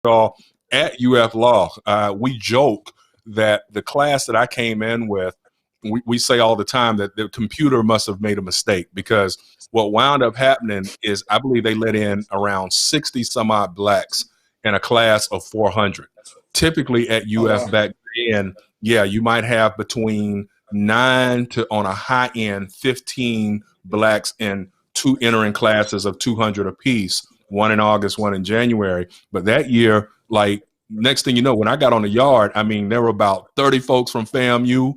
all at UF Law. We joke that the class that I came in with, we say all the time that the computer must have made a mistake, because what wound up happening is I believe they let in around 60 some odd blacks in a class of 400. Typically at Oh UF wow. back then, yeah, you might have between 9 to, on a high end, 15 blacks in two entering classes of 200 apiece, one in August, one in January. But that year, like, next thing you know, when I got on the yard, I mean, there were about 30 folks from FAMU.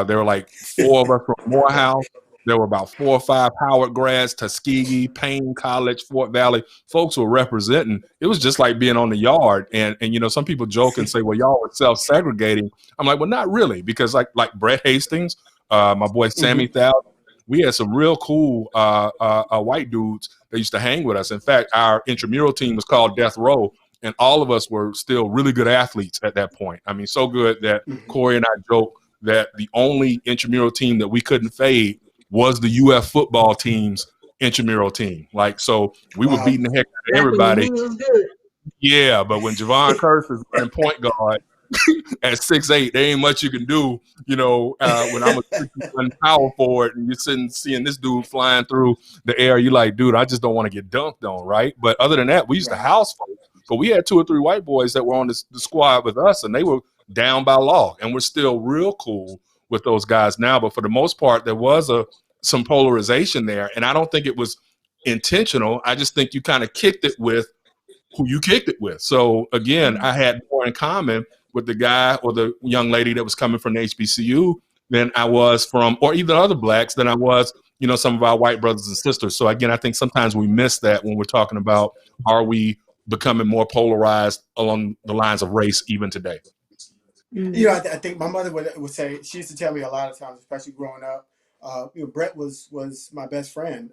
There were like four of us from Morehouse. There were about 4 or 5 Howard grads, Tuskegee, Payne College, Fort Valley. Folks were representing. It was just like being on the yard. And you know, some people joke and say, well, y'all were self-segregating. I'm like, well, not really, because like Brett Hastings, my boy Sammy Hmm. Thou, we had some real cool white dudes that used to hang with us. In fact, our intramural team was called Death Row, and all of us were still really good athletes at that point. I mean, so good that Hmm. Corey and I joke that the only intramural team that we couldn't fade was the UF football team's intramural team. Like, so we were Wow. beating the heck out of Back when the everybody. knee was good. Yeah, but when Javon Curse is running point guard at 6'8", there ain't much you can do. You know, when I'm a 6'1" power forward and you're sitting seeing this dude flying through the air, you're like, dude, I just don't want to get dunked on, right? But other than that, we used to Right. house folks. But we had 2 or 3 white boys that were on the squad with us, and they were down by law, and we're still real cool with those guys now. But for the most part, there was some polarization there, and I don't think it was intentional. I just think you kind of kicked it with who you kicked it with. So again, I had more in common with the guy or the young lady that was coming from the HBCU than I was from, or even other blacks than I was, you know, some of our white brothers and sisters. So again, I think sometimes we miss that when we're talking about, are we becoming more polarized along the lines of race even today? You know, Mm-hmm. I think my mother would say, she used to tell me a lot of times, especially growing up. You know, Brett was my best friend,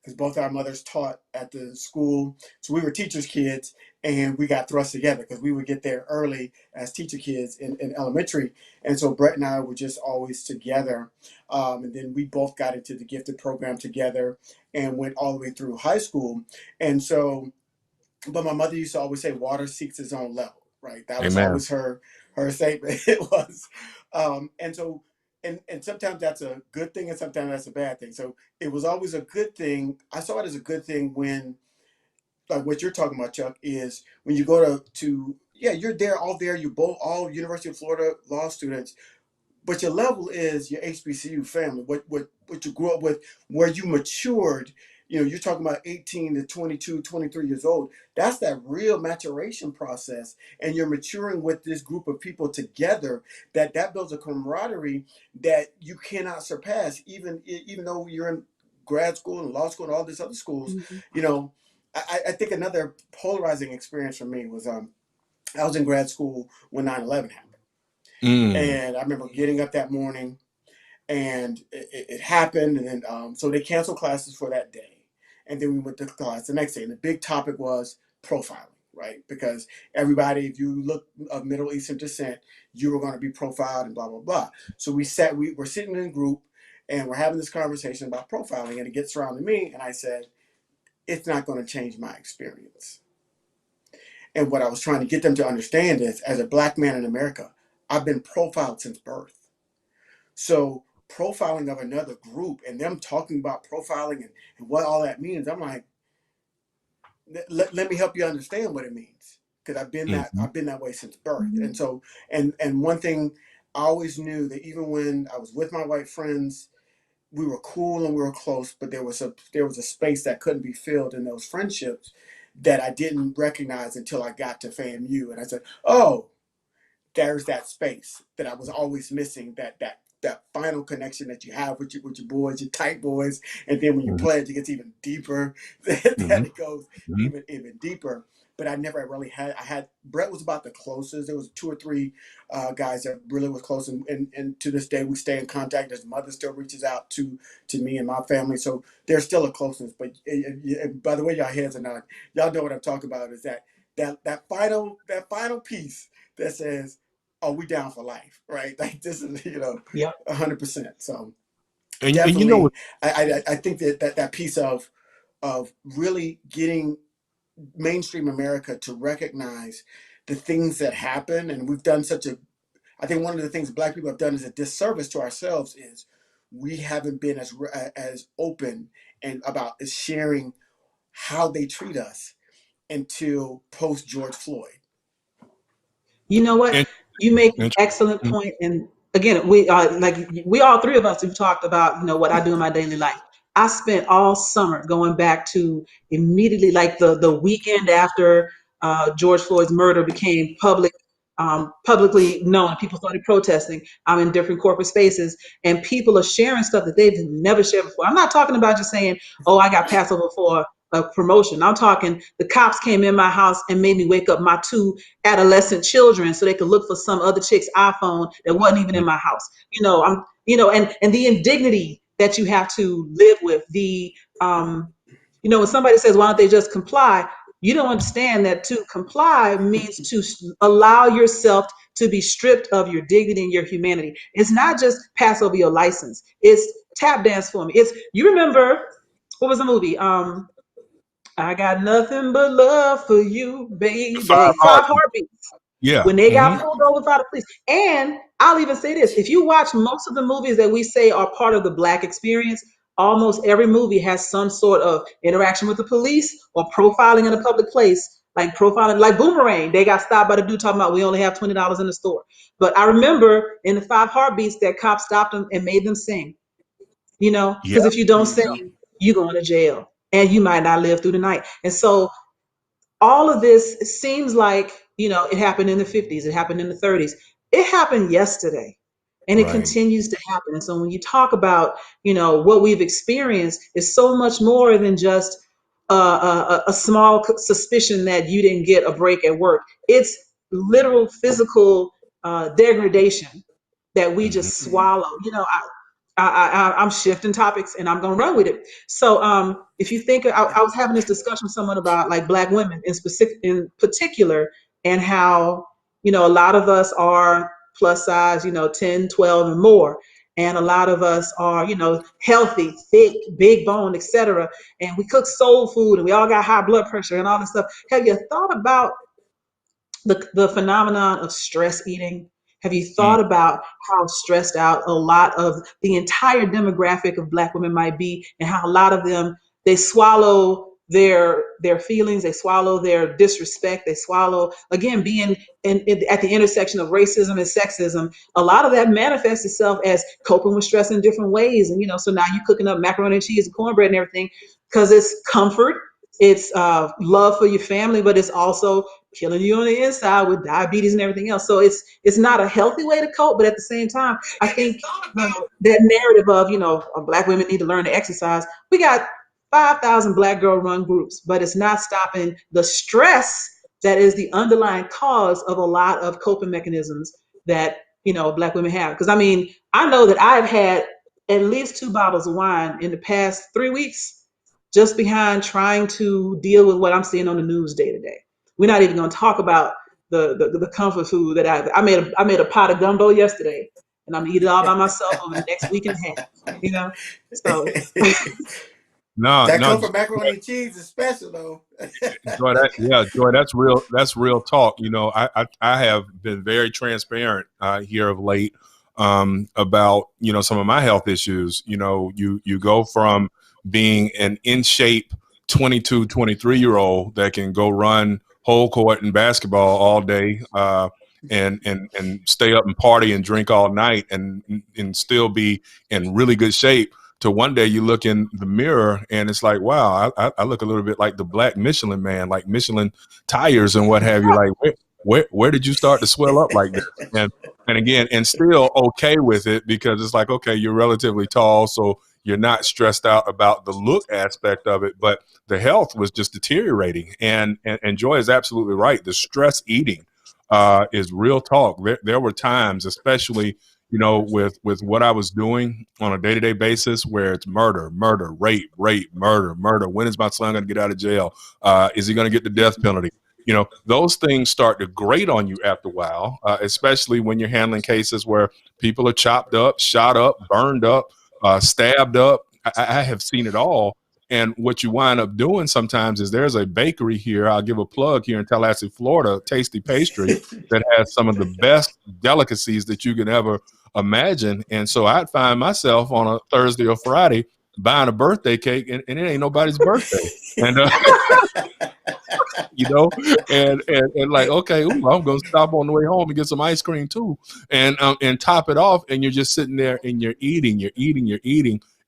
because both our mothers taught at the school, so we were teachers' kids, and we got thrust together because we would get there early as teacher kids in elementary, and so Brett and I were just always together, and then we both got into the gifted program together and went all the way through high school, and so. But my mother used to always say, "Water seeks its own level." Right? That was Amen. always her statement. It was, and so, and sometimes that's a good thing, and sometimes that's a bad thing. So it was always a good thing. I saw it as a good thing when, like what you're talking about, Chuck, is when you go to yeah, you're there, all there. You both all University of Florida law students, but your level is your HBCU family, what you grew up with, where you matured. You know, you're talking about 18 to 22, 23 years old. That's that real maturation process. And you're maturing with this group of people together, that builds a camaraderie that you cannot surpass, even though you're in grad school and law school and all these other schools. Mm-hmm. You know, I think another polarizing experience for me was I was in grad school when 9/11 happened. Mm. And I remember getting up that morning, and it happened. And then, so they canceled classes for that day. And then we went to class the next day. And the big topic was profiling, right? Because everybody, if you look of Middle Eastern descent, you were going to be profiled and blah, blah, blah. So we were sitting in a group and we're having this conversation about profiling. And it gets around to me. And I said, it's not going to change my experience. And what I was trying to get them to understand is, as a black man in America, I've been profiled since birth. So profiling of another group and them talking about profiling and what all that means, I'm like, let me help you understand what it means. Because Mm-hmm. I've been that way since birth. Mm-hmm. And so and one thing I always knew, that even when I was with my white friends, we were cool and we were close, but there was a space that couldn't be filled in those friendships that I didn't recognize until I got to FAMU. And I said, oh, there's that space that I was always missing, that final connection that you have with your boys, your tight boys, and then when you Mm-hmm. pledge, it gets even deeper. That Mm-hmm. it goes Mm-hmm. even deeper. But I never really had. I had Brett was about the closest. There was 2 or 3 guys that really was close, and to this day we stay in contact. His mother still reaches out to me and my family, so there's still a closeness. But by the way, y'all heads are nodding, y'all know what I'm talking about. Is that final piece that says, "Are we down for life?" Right? Like this is Yep. 100%. So And you know definitely, what? I think that piece of really getting mainstream America to recognize the things that happen. And we've done I think one of the things Black people have done is a disservice to ourselves is we haven't been as open and about sharing how they treat us until post George Floyd. You know what? And, You make an and excellent point. And again, we all three of us have talked about, what I do in my daily life. I spent all summer going back to immediately, like the weekend after George Floyd's murder became publicly known. People started protesting. I'm in different corporate spaces, and people are sharing stuff that they've never shared before. I'm not talking about just saying, "Oh, I got passed over for a promotion." I'm talking the cops came in my house and made me wake up my two adolescent children so they could look for some other chick's iPhone that wasn't even in my house. And the indignity that you have to live with, when somebody says, why don't they just comply? You don't understand that to comply means to allow yourself to be stripped of your dignity and your humanity. It's not just pass over your license. It's tap dance for me. You remember, what was the movie? I got nothing but love for you, baby. Five Five Heartbeats. Heartbeats. Yeah. When they Mm-hmm. got pulled over by the police. And I'll even say this, if you watch most of the movies that we say are part of the Black experience, almost every movie has some sort of interaction with the police or profiling in a public place, like profiling, like Boomerang. They got stopped by the dude talking about we only have $20 in the store. But I remember in the Five Heartbeats that cop stopped them and made them sing, Yeah. because if you don't Yeah. sing, you going to jail and you might not live through the night. And so all of this seems like, it happened in the 50s, it happened in the 30s. It happened yesterday and it Right. continues to happen. And so when you talk about, what we've experienced is so much more than just a small suspicion that you didn't get a break at work. It's literal physical degradation that we Mm-hmm. just swallow. I'm shifting topics and I'm gonna run with it. So if you think I was having this discussion with someone about like Black women in particular, and how a lot of us are plus size, 10, 12 and more, and a lot of us are healthy, thick, big bone, etc. And we cook soul food and we all got high blood pressure and all this stuff. Have you thought about the phenomenon of stress eating? Have you thought about how stressed out a lot of the entire demographic of Black women might be, and how a lot of them, they swallow their feelings, they swallow their disrespect, they swallow, again, being at the intersection of racism and sexism. A lot of that manifests itself as coping with stress in different ways. And so now you're cooking up macaroni and cheese and cornbread and everything because it's comfort, it's love for your family, but it's also killing you on the inside with diabetes and everything else. So it's not a healthy way to cope, but at the same time, I think that narrative of Black women need to learn to exercise. We got 5,000 Black girl run groups, but it's not stopping the stress that is the underlying cause of a lot of coping mechanisms that Black women have. Because I know that I've had at least 2 bottles of wine in the past 3 weeks just behind trying to deal with what I'm seeing on the news day to day. We're not even going to talk about the comfort food that I made a pot of gumbo yesterday, and I'm gonna eat it all by myself over the next week and a half. So No, That no, comfort macaroni and cheese is special though. Joy, Joy, that's real. That's real talk. I have been very transparent here of late about some of my health issues. You go from being an in shape 22, 23-year-old that can go run whole court and basketball all day and stay up and party and drink all night and still be in really good shape, to one day you look in the mirror and it's like, wow, I look a little bit like the Black Michelin Man, like Michelin tires and what have you. Like, where did you start to swell up like this? And again, and still okay with it, because it's like, okay, you're relatively tall, so you're not stressed out about the look aspect of it, but the health was just deteriorating. And Joy is absolutely right. The stress eating is real talk. There were times, especially with what I was doing on a day-to-day basis, where it's murder, rape, murder. When is my son going to get out of jail? Is he going to get the death penalty? Those things start to grate on you after a while, especially when you're handling cases where people are chopped up, shot up, burned up, stabbed up. I have seen it all. And what you wind up doing sometimes is there's a bakery here. I'll give a plug here in Tallahassee, Florida, Tasty Pastry, that has some of the best delicacies that you can ever imagine. And so I'd find myself on a Thursday or Friday buying a birthday cake, and it ain't nobody's birthday. And you know, and like, okay, ooh, I'm gonna stop on the way home and get some ice cream too, and top it off, and you're just sitting there and you're eating,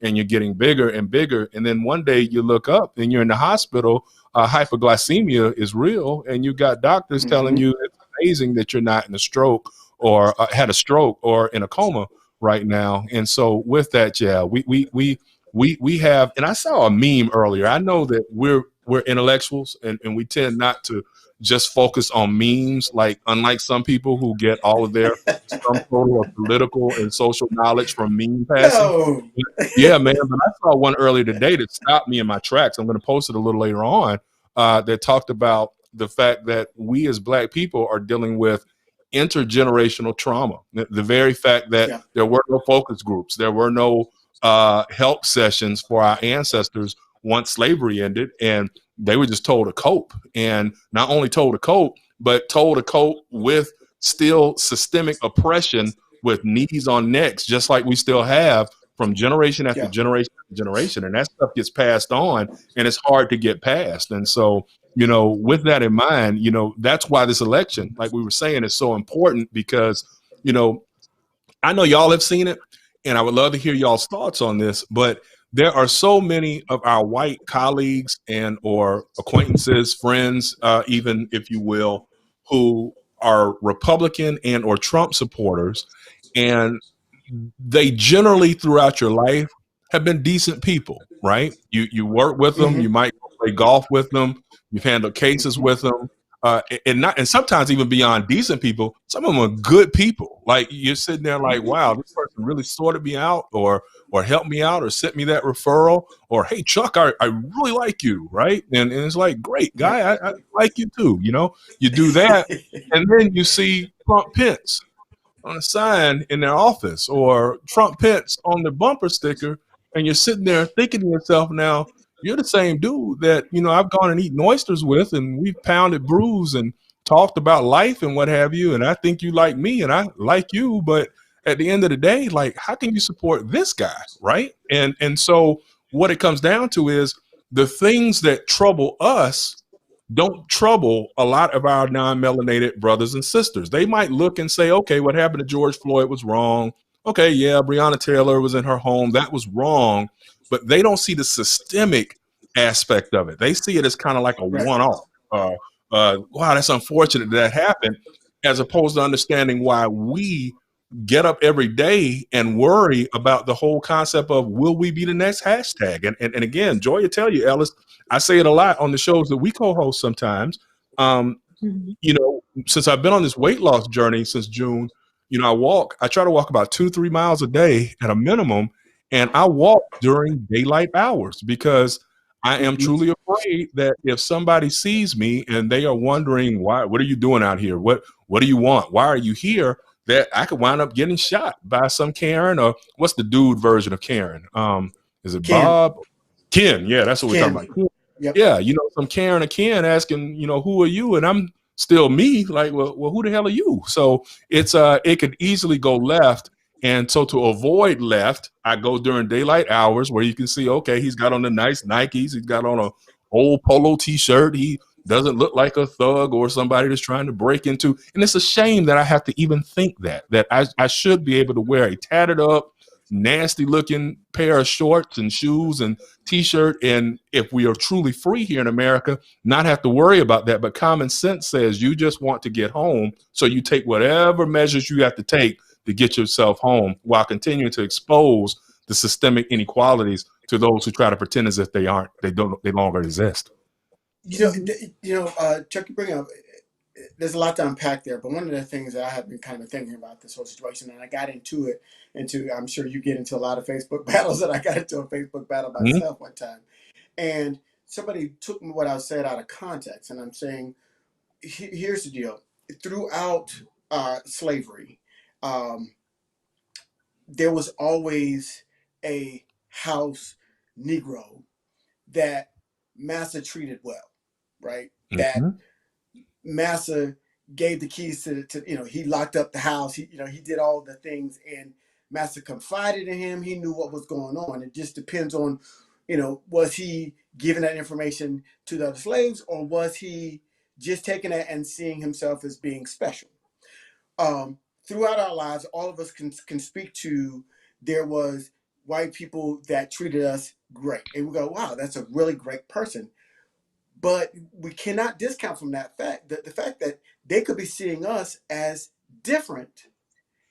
and you're getting bigger and bigger, and then one day you look up and you're in the hospital. Hypoglycemia is real, and you got doctors telling you it's amazing that you're not in a stroke or had a stroke or in a coma right now. And so with that, yeah, we have, and I saw a meme earlier. I know that we're intellectuals, and we tend not to just focus on memes, like unlike some people who get all of their sum total of political and social knowledge from meme passing. No. Yeah, man. But I saw one earlier today that stopped me in my tracks. I'm going to post it a little later on. That talked about the fact that we as Black people are dealing with intergenerational trauma. The very fact that there were no focus groups, there were no help sessions for our ancestors once slavery ended, and they were just told to cope. And not only told to cope, but told to cope with still systemic oppression with knees on necks, just like we still have from generation after generation after generation. And that stuff gets passed on, and it's hard to get past. And so, you know, with that in mind, you know, that's why this election, like we were saying, is so important, because, you know, I know y'all have seen it, and I would love to hear y'all's thoughts on this, but there are so many of our white colleagues and or acquaintances, friends, even if you will, who are Republican and or Trump supporters, and they generally throughout your life have been decent people, right? You work with them, you might play golf with them, you've handled cases with them, and sometimes even beyond decent people, some of them are good people. Like you're sitting there like, wow, this person really sorted me out, or helped me out, or sent me that referral, or hey Chuck, I really like you, right? And it's like, great guy, I like you too. You know, you do that, and then you see Trump Pence on a sign in their office, or Trump Pence on the bumper sticker, and you're sitting there thinking to yourself, now you're the same dude that, you know, I've gone and eaten oysters with, and we've pounded brews and talked about life and what have you, and I think you like me and I like you, but at the end of the day, like, how can you support this guy, right? And so what it comes down to is the things that trouble us don't trouble a lot of our non-melanated brothers and sisters. They might look and say, okay, what happened to George Floyd was wrong. Okay, yeah, Breonna Taylor was in her home. That was wrong. But they don't see the systemic aspect of it. They see it as kind of like a one-off. Wow, that's unfortunate that happened, as opposed to understanding why we get up every day and worry about the whole concept of, will we be the next hashtag? And again, Joy will tell you, Ellis, I say it a lot on the shows that we co-host sometimes. You know, since I've been on this weight loss journey since June, you know, I try to walk about 2-3 miles a day at a minimum, and I walk during daylight hours, because I am truly afraid that if somebody sees me and they are wondering, why, what are you doing out here? What do you want? Why are you here? That I could wind up getting shot by some Karen, or what's the dude version of Karen? Is it Ken. Bob? Ken, yeah, that's what we're Ken. talking about. Yeah, you know, some Karen or Ken asking, you know, who are you? And I'm still me, like, well, who the hell are you? So it's it could easily go left. And so to avoid left, I go during daylight hours where you can see, okay, he's got on the nice Nikes, he's got on a old polo t-shirt, he doesn't look like a thug or somebody that's trying to break into. And it's a shame that I have to even think that I should be able to wear a tattered up, nasty looking pair of shorts and shoes and t-shirt, and if we are truly free here in America, not have to worry about that. But common sense says you just want to get home, so you take whatever measures you have to take to get yourself home, while continuing to expose the systemic inequalities to those who try to pretend as if they longer exist. Chuck, you bring up, there's a lot to unpack there, but one of the things that I have been kind of thinking about this whole situation, and I got into, I'm sure you get into a lot of Facebook battles, and I got into a Facebook battle myself one time, and somebody took what I said out of context, and I'm saying, here's the deal. Throughout slavery, there was always a house Negro that Massa treated well, right? That Mm-hmm. Massa gave the keys to he locked up the house. He did all the things, and Massa confided in him. He knew what was going on. It just depends on, was he giving that information to the other slaves, or was he just taking it and seeing himself as being special? Throughout our lives, all of us can speak to, there was white people that treated us great, and we go, wow, that's a really great person. But we cannot discount from that fact, the fact that they could be seeing us as different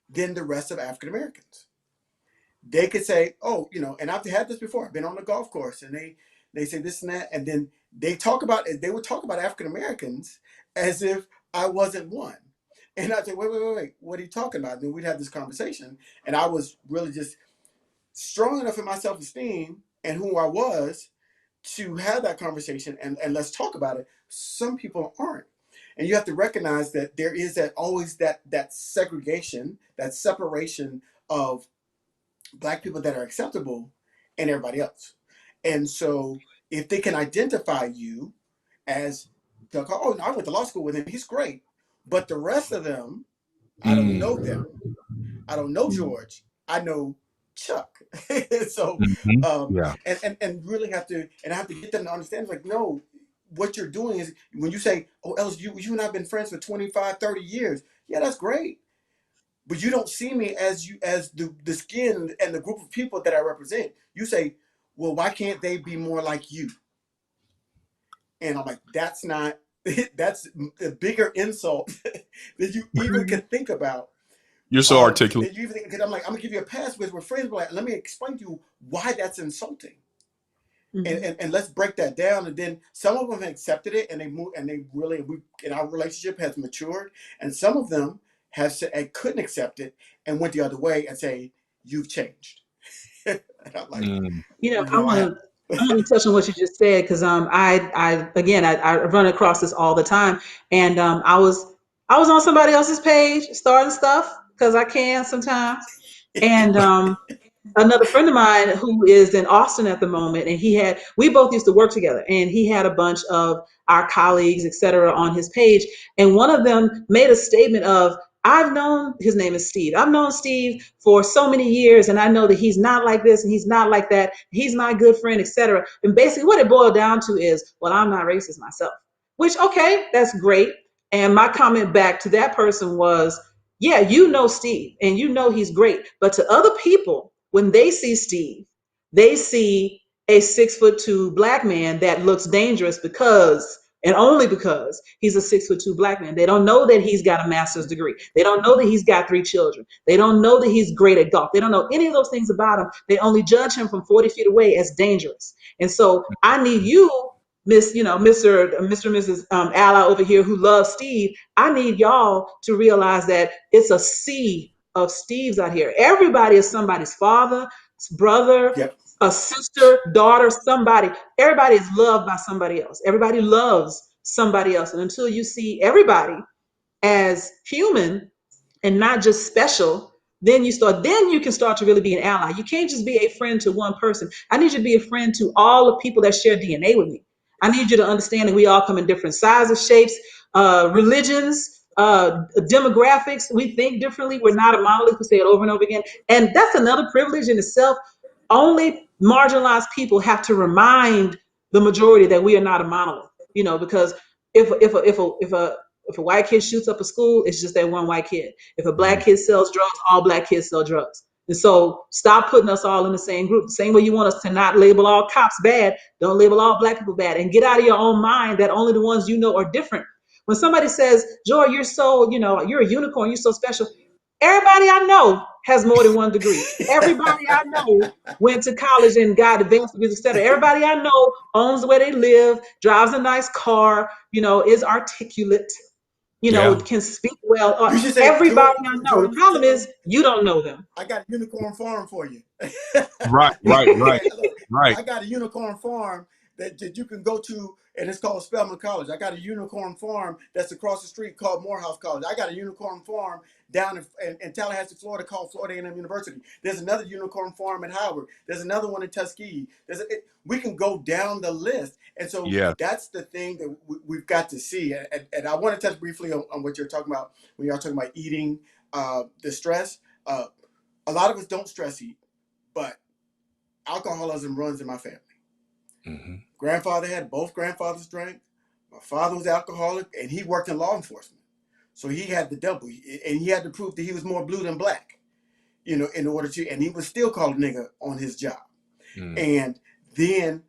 than the rest of African Americans. They could say, oh, and I've had this before. I've been on the golf course, and they say this and that, and then they would talk about African Americans as if I wasn't one. And I'd say, wait, what are you talking about? And then we'd have this conversation, and I was really just strong enough in my self-esteem and who I was to have that conversation and let's talk about it. Some people aren't. And you have to recognize that there is always that segregation, that separation of Black people that are acceptable and everybody else. And so if they can identify you as, they'll call, oh, no, I went to law school with him, he's great. But the rest of them, I don't know them. I don't know George. I know Chuck. So, Yeah. and really have to get them to understand, like, no, what you're doing is, when you say, oh, Els, you and I have been friends for 25, 30 years. Yeah, that's great. But you don't see me as the skin and the group of people that I represent. You say, well, why can't they be more like you? And I'm like, that's a bigger insult than you even could think about. You're so articulate. Because I'm like, I'm gonna give you a pass with we're friends, but like, let me explain to you why that's insulting. And let's break that down. And then some of them have accepted it, and our relationship has matured. And some of them have said, and couldn't accept it and went the other way and say, you've changed. And I'm like, I want to touch on what you just said, because I run across this all the time, and I was on somebody else's page starting stuff because I can sometimes, and another friend of mine who is in Austin at the moment, and we both used to work together, and he had a bunch of our colleagues, et cetera, on his page. And one of them made a statement of, his name is Steve. I've known Steve for so many years, and I know that he's not like this and he's not like that. He's my good friend, et cetera. And basically what it boiled down to is, well, I'm not racist myself, which, okay, that's great. And my comment back to that person was, yeah, you know Steve and you know he's great. But to other people, when they see Steve, they see a 6'2" Black man that looks dangerous because, and only because, he's a 6'2" Black man. They don't know that he's got a master's degree. They don't know that he's got 3 children. They don't know that he's great at golf. They don't know any of those things about him. They only judge him from 40 feet away as dangerous. And so I need you, Mr. and Mrs. Ally over here who loves Steve. I need y'all to realize that it's a sea of Steves out here. Everybody is somebody's father, brother, yep. A sister, daughter, somebody. Everybody is loved by somebody else. Everybody loves somebody else. And until you see everybody as human and not just special, then you can start to really be an ally. You can't just be a friend to one person. I need you to be a friend to all the people that share DNA with me. I need you to understand that we all come in different sizes, shapes, religions, demographics. We think differently. We're not a monolith. We say it over and over again. And that's another privilege in itself. Only marginalized people have to remind the majority that we are not a monolith, because if a white kid shoots up a school, it's just that one white kid. If a Black kid sells drugs, all Black kids sell drugs. And so stop putting us all in the same group. The same way you want us to not label all cops bad, don't label all Black people bad. And get out of your own mind that only the ones you know are different. When somebody says, Joy, you're so, you're a unicorn, you're so special. Everybody I know has more than 1 degree. Everybody I know went to college and got advanced degrees, etc. Everybody I know owns where they live, drives a nice car, is articulate, can speak well. Everybody I know. The problem is you don't know them. I got a unicorn farm for you. Right. I got a unicorn farm that you can go to and it's called Spelman College. I got a unicorn farm that's across the street called Morehouse College. I got a unicorn farm down in Tallahassee, Florida called Florida A&M University. There's another unicorn farm in Howard. There's another one in Tuskegee. We can go down the list. And so that's the thing that we've got to see. And I want to touch briefly on what you're talking about when you're talking about eating, the stress. A lot of us don't stress eat, but alcoholism runs in my family. Mm-hmm. Both grandfathers drank. My father was alcoholic, and he worked in law enforcement. So he had the double, and he had to prove that he was more blue than black, in order to, and he was still called a nigga on his job. Mm. And then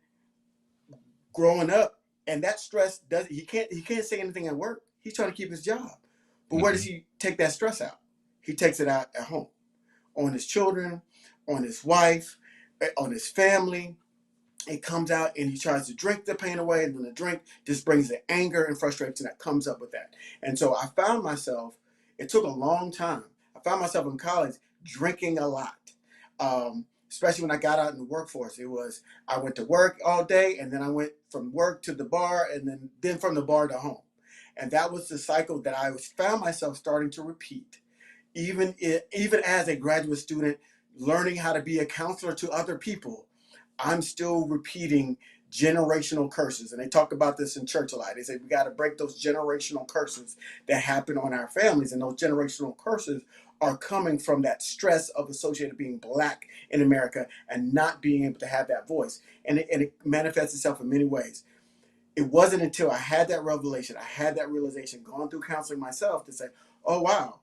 growing up, and that stress he can't say anything at work. He's trying to keep his job. But where does he take that stress out? He takes it out at home, on his children, on his wife, on his family. It comes out and he tries to drink the pain away, and then the drink just brings the anger and frustration that comes up with that. And so I found myself, it took a long time. I found myself in college drinking a lot, especially when I got out in the workforce. I went to work all day, and then I went from work to the bar, and then from the bar to home. And that was the cycle that I found myself starting to repeat, even as a graduate student, learning how to be a counselor to other people. I'm still repeating generational curses. And they talk about this in church a lot. They say we got to break those generational curses that happen on our families. And those generational curses are coming from that stress of associated being black in America and not being able to have that voice. And it manifests itself in many ways. It wasn't until I had that revelation, I had that realization, gone through counseling myself, to say, oh, wow,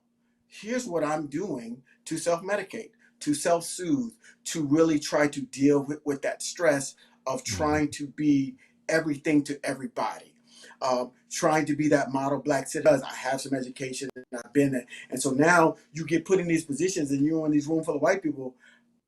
here's what I'm doing to self-medicate, to self-soothe, to really try to deal with that stress of trying to be everything to everybody, trying to be that model black citizen. I have some education and I've been there. And so now you get put in these positions and you're in these room full of white people,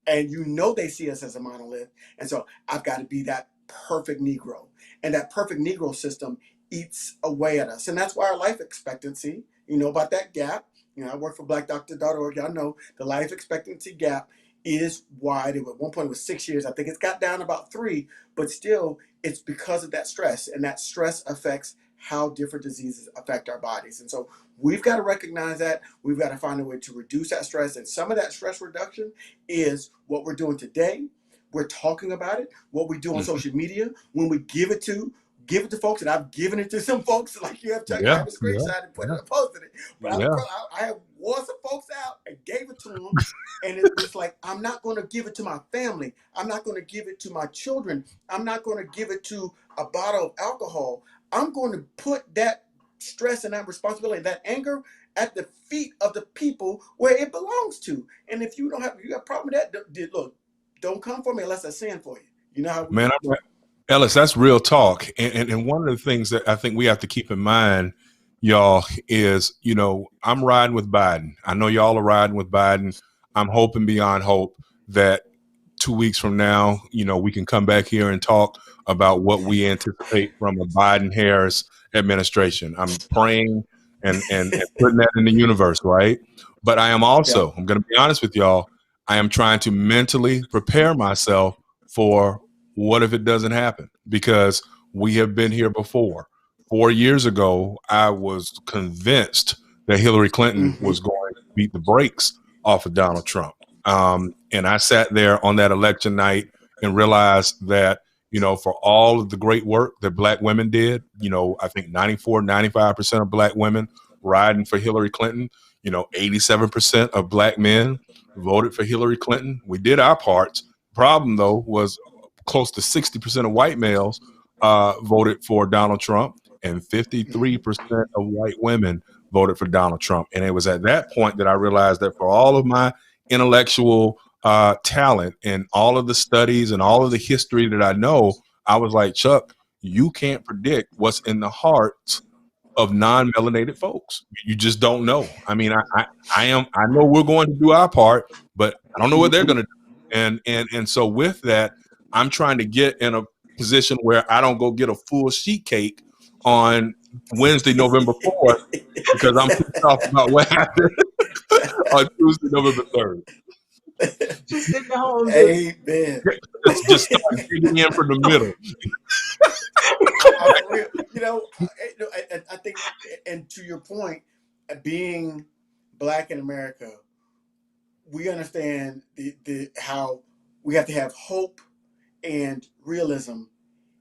and they see us as a monolith. And so I've got to be that perfect Negro. And that perfect Negro system eats away at us. And that's why our life expectancy, about that gap. I work for blackdoctor.org. Y'all know the life expectancy gap is wide. At one point it was 6 years. I think it's got down about 3, but still it's because of that stress, and that stress affects how different diseases affect our bodies. And so we've got to recognize that. We've got to find a way to reduce that stress. And some of that stress reduction is what we're doing today. We're talking about it, what we do on social media, when we give it to folks, and I've given it to some folks, like you have Chuck. I have a screenshot and put it and posted it. But I have wore some folks out and gave it to them. And it was like, I'm not going to give it to my family. I'm not going to give it to my children. I'm not going to give it to a bottle of alcohol. I'm going to put that stress and that responsibility, that anger, at the feet of the people where it belongs to. And if you got a problem with that, look, don't come for me unless I sin for you. You know how we Ellis, that's real talk. And one of the things that I think we have to keep in mind, y'all, is, I'm riding with Biden. I know y'all are riding with Biden. I'm hoping beyond hope that 2 weeks from now, we can come back here and talk about what we anticipate from a Biden-Harris administration. I'm praying and putting that in the universe, right? But I am also, I'm going to be honest with y'all, I am trying to mentally prepare myself for what if it doesn't happen? Because we have been here before. 4 years ago, I was convinced that Hillary Clinton was going to beat the brakes off of Donald Trump. And I sat there on that election night and realized that, for all of the great work that black women did, I think 95% of black women riding for Hillary Clinton, 87% of black men voted for Hillary Clinton. We did our parts. Problem, though, was close to 60% of white males voted for Donald Trump, and 53% of white women voted for Donald Trump. And it was at that point that I realized that for all of my intellectual talent and all of the studies and all of the history that I know, I was like, Chuck, you can't predict what's in the hearts of non-melanated folks. You just don't know. I mean, I know we're going to do our part, but I don't know what they're going to do. And so with that, I'm trying to get in a position where I don't go get a full sheet cake on Wednesday, November 4th, because I'm pissed off about what happened on Tuesday, November 3rd. Just sitting at home. Amen. Just start digging in from the middle. I think, and to your point, being Black in America, we understand the how we have to have hope and realism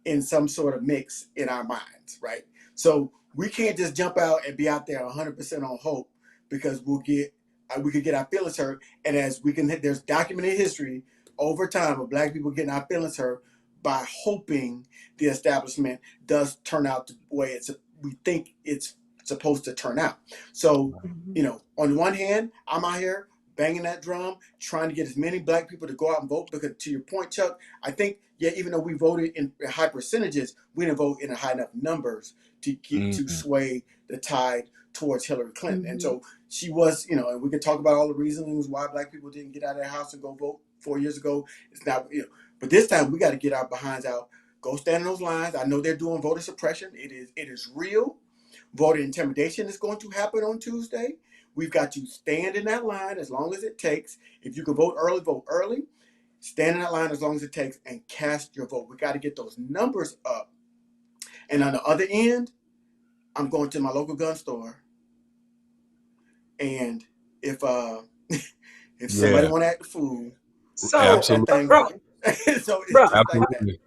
in some sort of mix in our minds, right? So we can't just jump out and be out there 100% on hope, because we could get our feelings hurt. And as we can, there's documented history over time of Black people getting our feelings hurt by hoping the establishment does turn out the way we think it's supposed to turn out. So, on one hand, I'm out here banging that drum, trying to get as many Black people to go out and vote, because to your point, Chuck, I think, even though we voted in high percentages, we didn't vote in high enough numbers to get to sway the tide towards Hillary Clinton. And so she was, and we could talk about all the reasons why Black people didn't get out of their house and go vote 4 years ago. It's not, but this time we got to get our behinds out, go stand in those lines. I know they're doing voter suppression. It is real. Voter intimidation is going to happen on Tuesday. We've got to stand in that line as long as it takes. If you can vote early, vote early. Stand in that line as long as it takes and cast your vote. We got to get those numbers up. And on the other end, I'm going to my local gun store. And if somebody want to act the fool, absolutely, bro, so it's absolutely.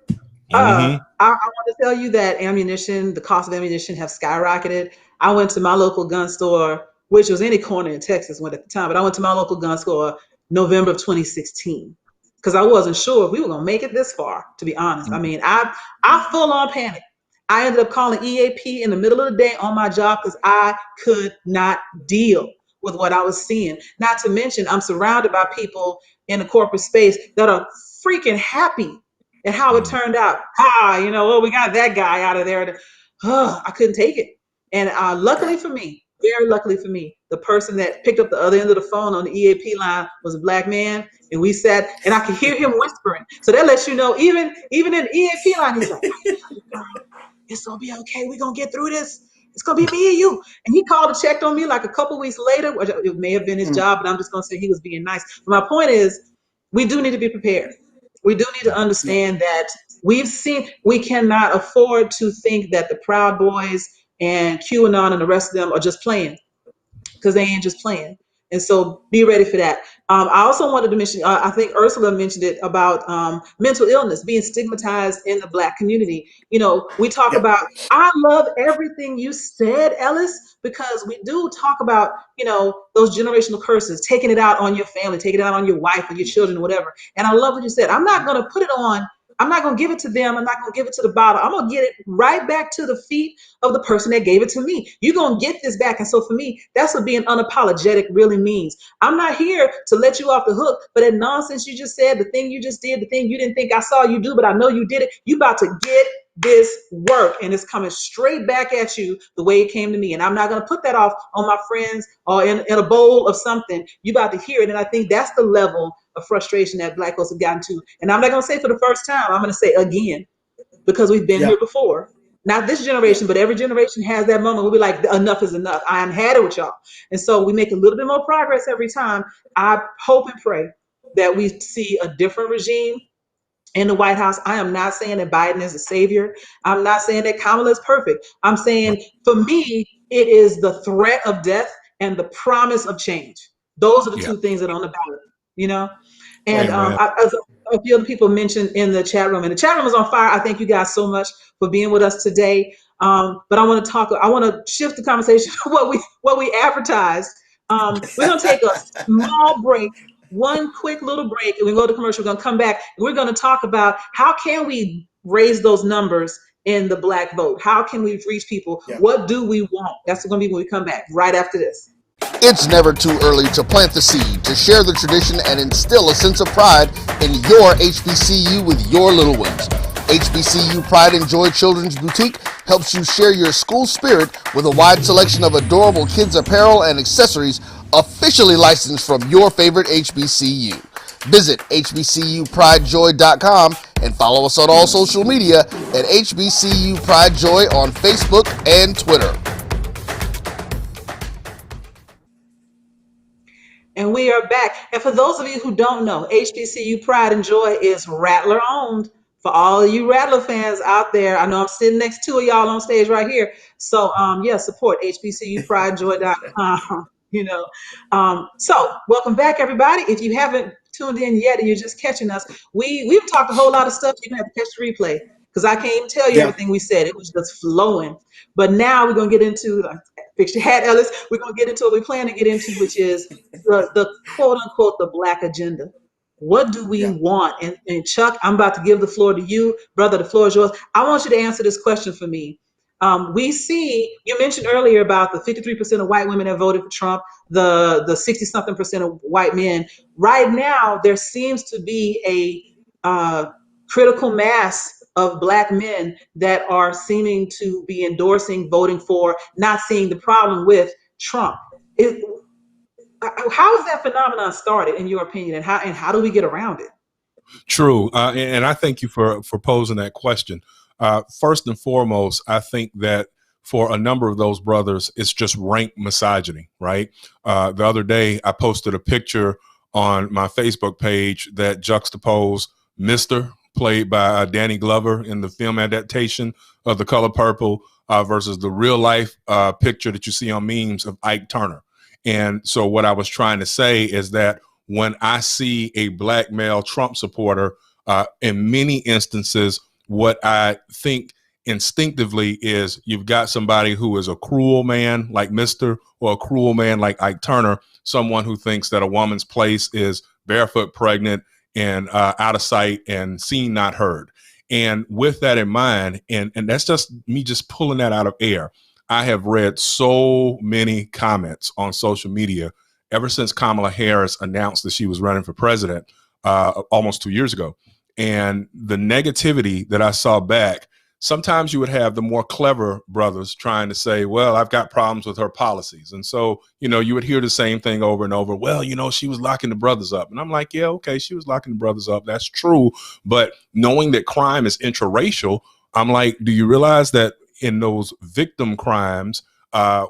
I want to tell you that the cost of ammunition have skyrocketed. I went to my local gun store, which was any corner in Texas at the time, but I went to my local gun store November of 2016 because I wasn't sure if we were going to make it this far, to be honest. I mean, I full on panicked. I ended up calling EAP in the middle of the day on my job because I could not deal with what I was seeing. Not to mention, I'm surrounded by people in the corporate space that are freaking happy at how it turned out. We got that guy out of there. I couldn't take it. And luckily for me, very luckily for me, the person that picked up the other end of the phone on the EAP line was a Black man. And we sat, and I could hear him whispering. So that lets you know, even in the EAP line, he's like, it's going to be okay. We're going to get through this. It's going to be me and you. And he called and checked on me like a couple weeks later, which it may have been his job, but I'm just going to say he was being nice. But my point is, we do need to be prepared. We do need to understand that we cannot afford to think that the Proud Boys and QAnon and the rest of them are just playing, because they ain't just playing. And so be ready for that. I also wanted to mention, I think Ursula mentioned it about mental illness being stigmatized in the Black community. We talk about, I love everything you said, Ellis, because we do talk about, those generational curses, taking it out on your family, taking it out on your wife or your children or whatever. And I love what you said. I'm not going to put it on. I'm not going to give it to them. I'm not going to give it to the bottle. I'm going to get it right back to the feet of the person that gave it to me. You're going to get this back. And so for me, that's what being unapologetic really means. I'm not here to let you off the hook for that nonsense you just said, the thing you just did, the thing you didn't think I saw you do, but I know you did it. You about to get this work, and it's coming straight back at you the way it came to me. And I'm not going to put that off on my friends or in a bowl of something. You about to hear it. And I think that's the level of frustration that Black folks have gotten to. And I'm not going to say for the first time, I'm going to say again, because we've been here before. Not this generation, but every generation has that moment where we're like, enough is enough. I am had it with y'all. And so we make a little bit more progress every time. I hope and pray that we see a different regime in the White House. I am not saying that Biden is a savior. I'm not saying that Kamala is perfect. I'm saying, for me, it is the threat of death and the promise of change. Those are the two things that are on the ballot, And as a few other people mentioned in the chat room, and the chat room is on fire. I thank you guys so much for being with us today. But I want to shift the conversation to what we advertised. We're going to take a small break, one quick little break, and we go to commercial. We're going to come back, and we're going to talk about how can we raise those numbers in the Black vote? How can we reach people? What do we want? That's going to be when we come back right after this. It's never too early to plant the seed, to share the tradition, and instill a sense of pride in your HBCU with your little ones. HBCU Pride and Joy Children's Boutique helps you share your school spirit with a wide selection of adorable kids' apparel and accessories officially licensed from your favorite HBCU. Visit hbcupridejoy.com and follow us on all social media at HBCU Pride Joy on Facebook and Twitter. And we are back. And for those of you who don't know, HBCU Pride and Joy is Rattler owned, for all of you Rattler fans out there, I know I'm sitting next to y'all on stage right here. So yeah, support HBCUPrideJoy.com. You know, so welcome back, everybody. If you haven't tuned in yet and you're just catching us, we've talked a whole lot of stuff. You're gonna have to catch the replay because I can't even tell you Yeah. everything we said. It was just flowing. But now we're gonna get into fix your hat, Ellis. We're gonna get into what we plan to get into, which is the quote unquote the Black agenda. What do we Yeah. want? And Chuck, I'm about to give the floor to you, brother. The floor is yours. I want you to answer this question for me. We see you mentioned earlier about the 53% of white women that voted for Trump, the 60-something% of white men. Right now, there seems to be a critical mass of Black men that are seeming to be endorsing, voting for, not seeing the problem with Trump. How is that phenomenon started, in your opinion, and how do we get around it? True, and I thank you for posing that question. First and foremost, I think that for a number of those brothers, it's just rank misogyny, right? The other day, I posted a picture on my Facebook page that juxtaposed Mr., played by Danny Glover in the film adaptation of The Color Purple, versus the real life picture that you see on memes of Ike Turner. And so what I was trying to say is that when I see a Black male Trump supporter, in many instances, what I think instinctively is you've got somebody who is a cruel man like Mr. or a cruel man like Ike Turner, someone who thinks that a woman's place is barefoot, pregnant, and out of sight and seen, not heard. And with that in mind, and that's just me just pulling that out of air, I have read so many comments on social media ever since Kamala Harris announced that she was running for president almost 2 years ago. And the negativity that I saw back, sometimes you would have the more clever brothers trying to say, well, I've got problems with her policies. And so, you would hear the same thing over and over. Well, she was locking the brothers up. And I'm like, yeah, okay, she was locking the brothers up. That's true. But knowing that crime is intraracial, I'm like, do you realize that in those victim crimes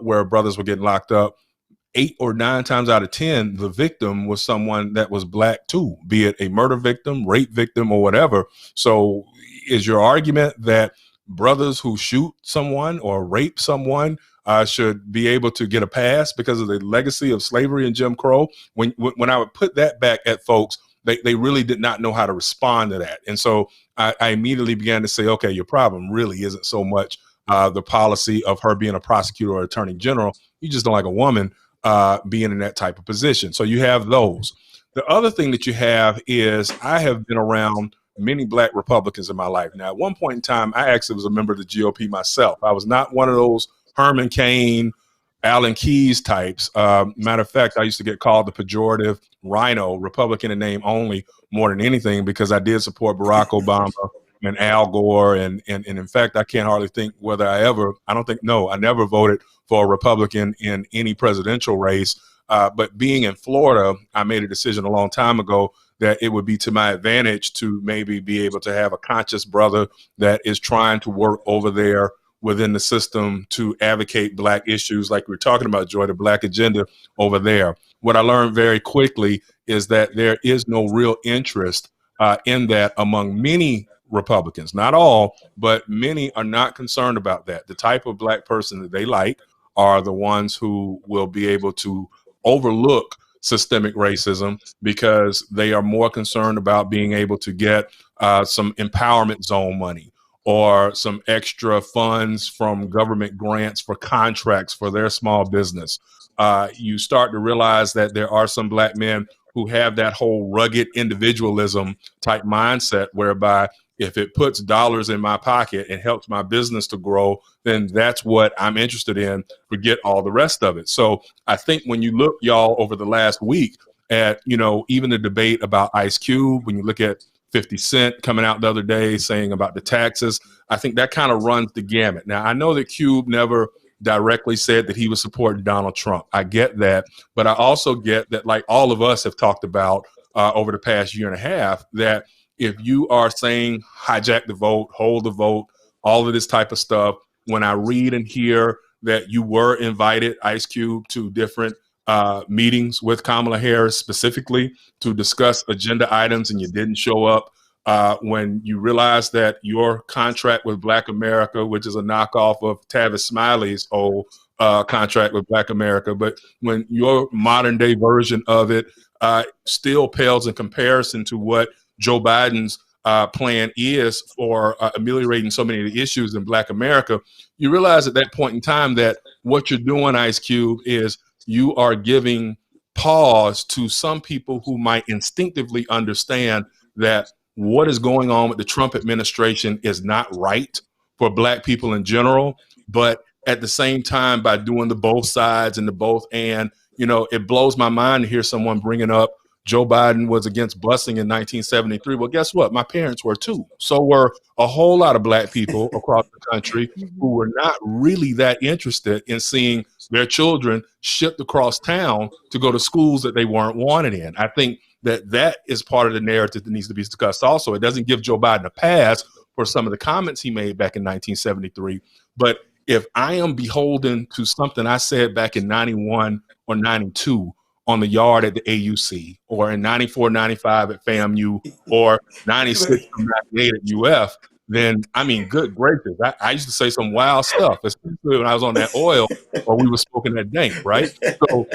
where brothers were getting locked up, 8 or 9 times out of 10, the victim was someone that was Black too, be it a murder victim, rape victim, or whatever. So is your argument that brothers who shoot someone or rape someone should be able to get a pass because of the legacy of slavery and Jim Crow? When I would put that back at folks, they really did not know how to respond to that. And so I immediately began to say, okay, your problem really isn't so much the policy of her being a prosecutor or attorney general. You just don't like a woman being in that type of position. So you have those. The other thing that you have is I have been around many Black Republicans in my life. Now, at one point in time, I actually was a member of the GOP myself. I was not one of those Herman Cain, Alan Keyes types. Matter of fact, I used to get called the pejorative rhino, Republican in name only, more than anything, because I did support Barack Obama and Al Gore. And in fact, I can't hardly think whether I never voted for a Republican in any presidential race. But being in Florida, I made a decision a long time ago that it would be to my advantage to maybe be able to have a conscious brother that is trying to work over there within the system to advocate Black issues like we're talking about, Joy, the Black agenda over there. What I learned very quickly is that there is no real interest in that among many Republicans. Not all, but many are not concerned about that. The type of Black person that they like are the ones who will be able to overlook systemic racism because they are more concerned about being able to get some empowerment zone money or some extra funds from government grants for contracts for their small business. You start to realize that there are some Black men who have that whole rugged individualism type mindset whereby if it puts dollars in my pocket and helps my business to grow, then that's what I'm interested in. Forget all the rest of it. So I think when you look, y'all, over the last week at, even the debate about Ice Cube, when you look at 50 Cent coming out the other day saying about the taxes, I think that kind of runs the gamut. Now, I know that Cube never directly said that he was supporting Donald Trump. I get that. But I also get that, like all of us have talked about over the past year and a half, that if you are saying hijack the vote, hold the vote, all of this type of stuff, when I read and hear that you were invited, Ice Cube, to different meetings with Kamala Harris specifically to discuss agenda items and you didn't show up, when you realize that your contract with Black America, which is a knockoff of Tavis Smiley's old contract with Black America, but when your modern day version of it still pales in comparison to what Joe Biden's plan is for ameliorating so many of the issues in Black America, you realize at that point in time that what you're doing, Ice Cube, is you are giving pause to some people who might instinctively understand that what is going on with the Trump administration is not right for Black people in general. But at the same time, by doing the both sides and the both, and, you know, it blows my mind to hear someone bringing up Joe Biden was against busing in 1973. Well, guess what? My parents were too. So were a whole lot of Black people across the country who were not really that interested in seeing their children shipped across town to go to schools that they weren't wanted in. I think that that is part of the narrative that needs to be discussed also. It doesn't give Joe Biden a pass for some of the comments he made back in 1973. But if I am beholden to something I said back in 91 or 92 on the yard at the AUC, or in 94, 95 at FAMU, or 96 or 98 at UF, then, I mean, good gracious, I used to say some wild stuff, especially when I was on that oil or we were smoking that dank, right? So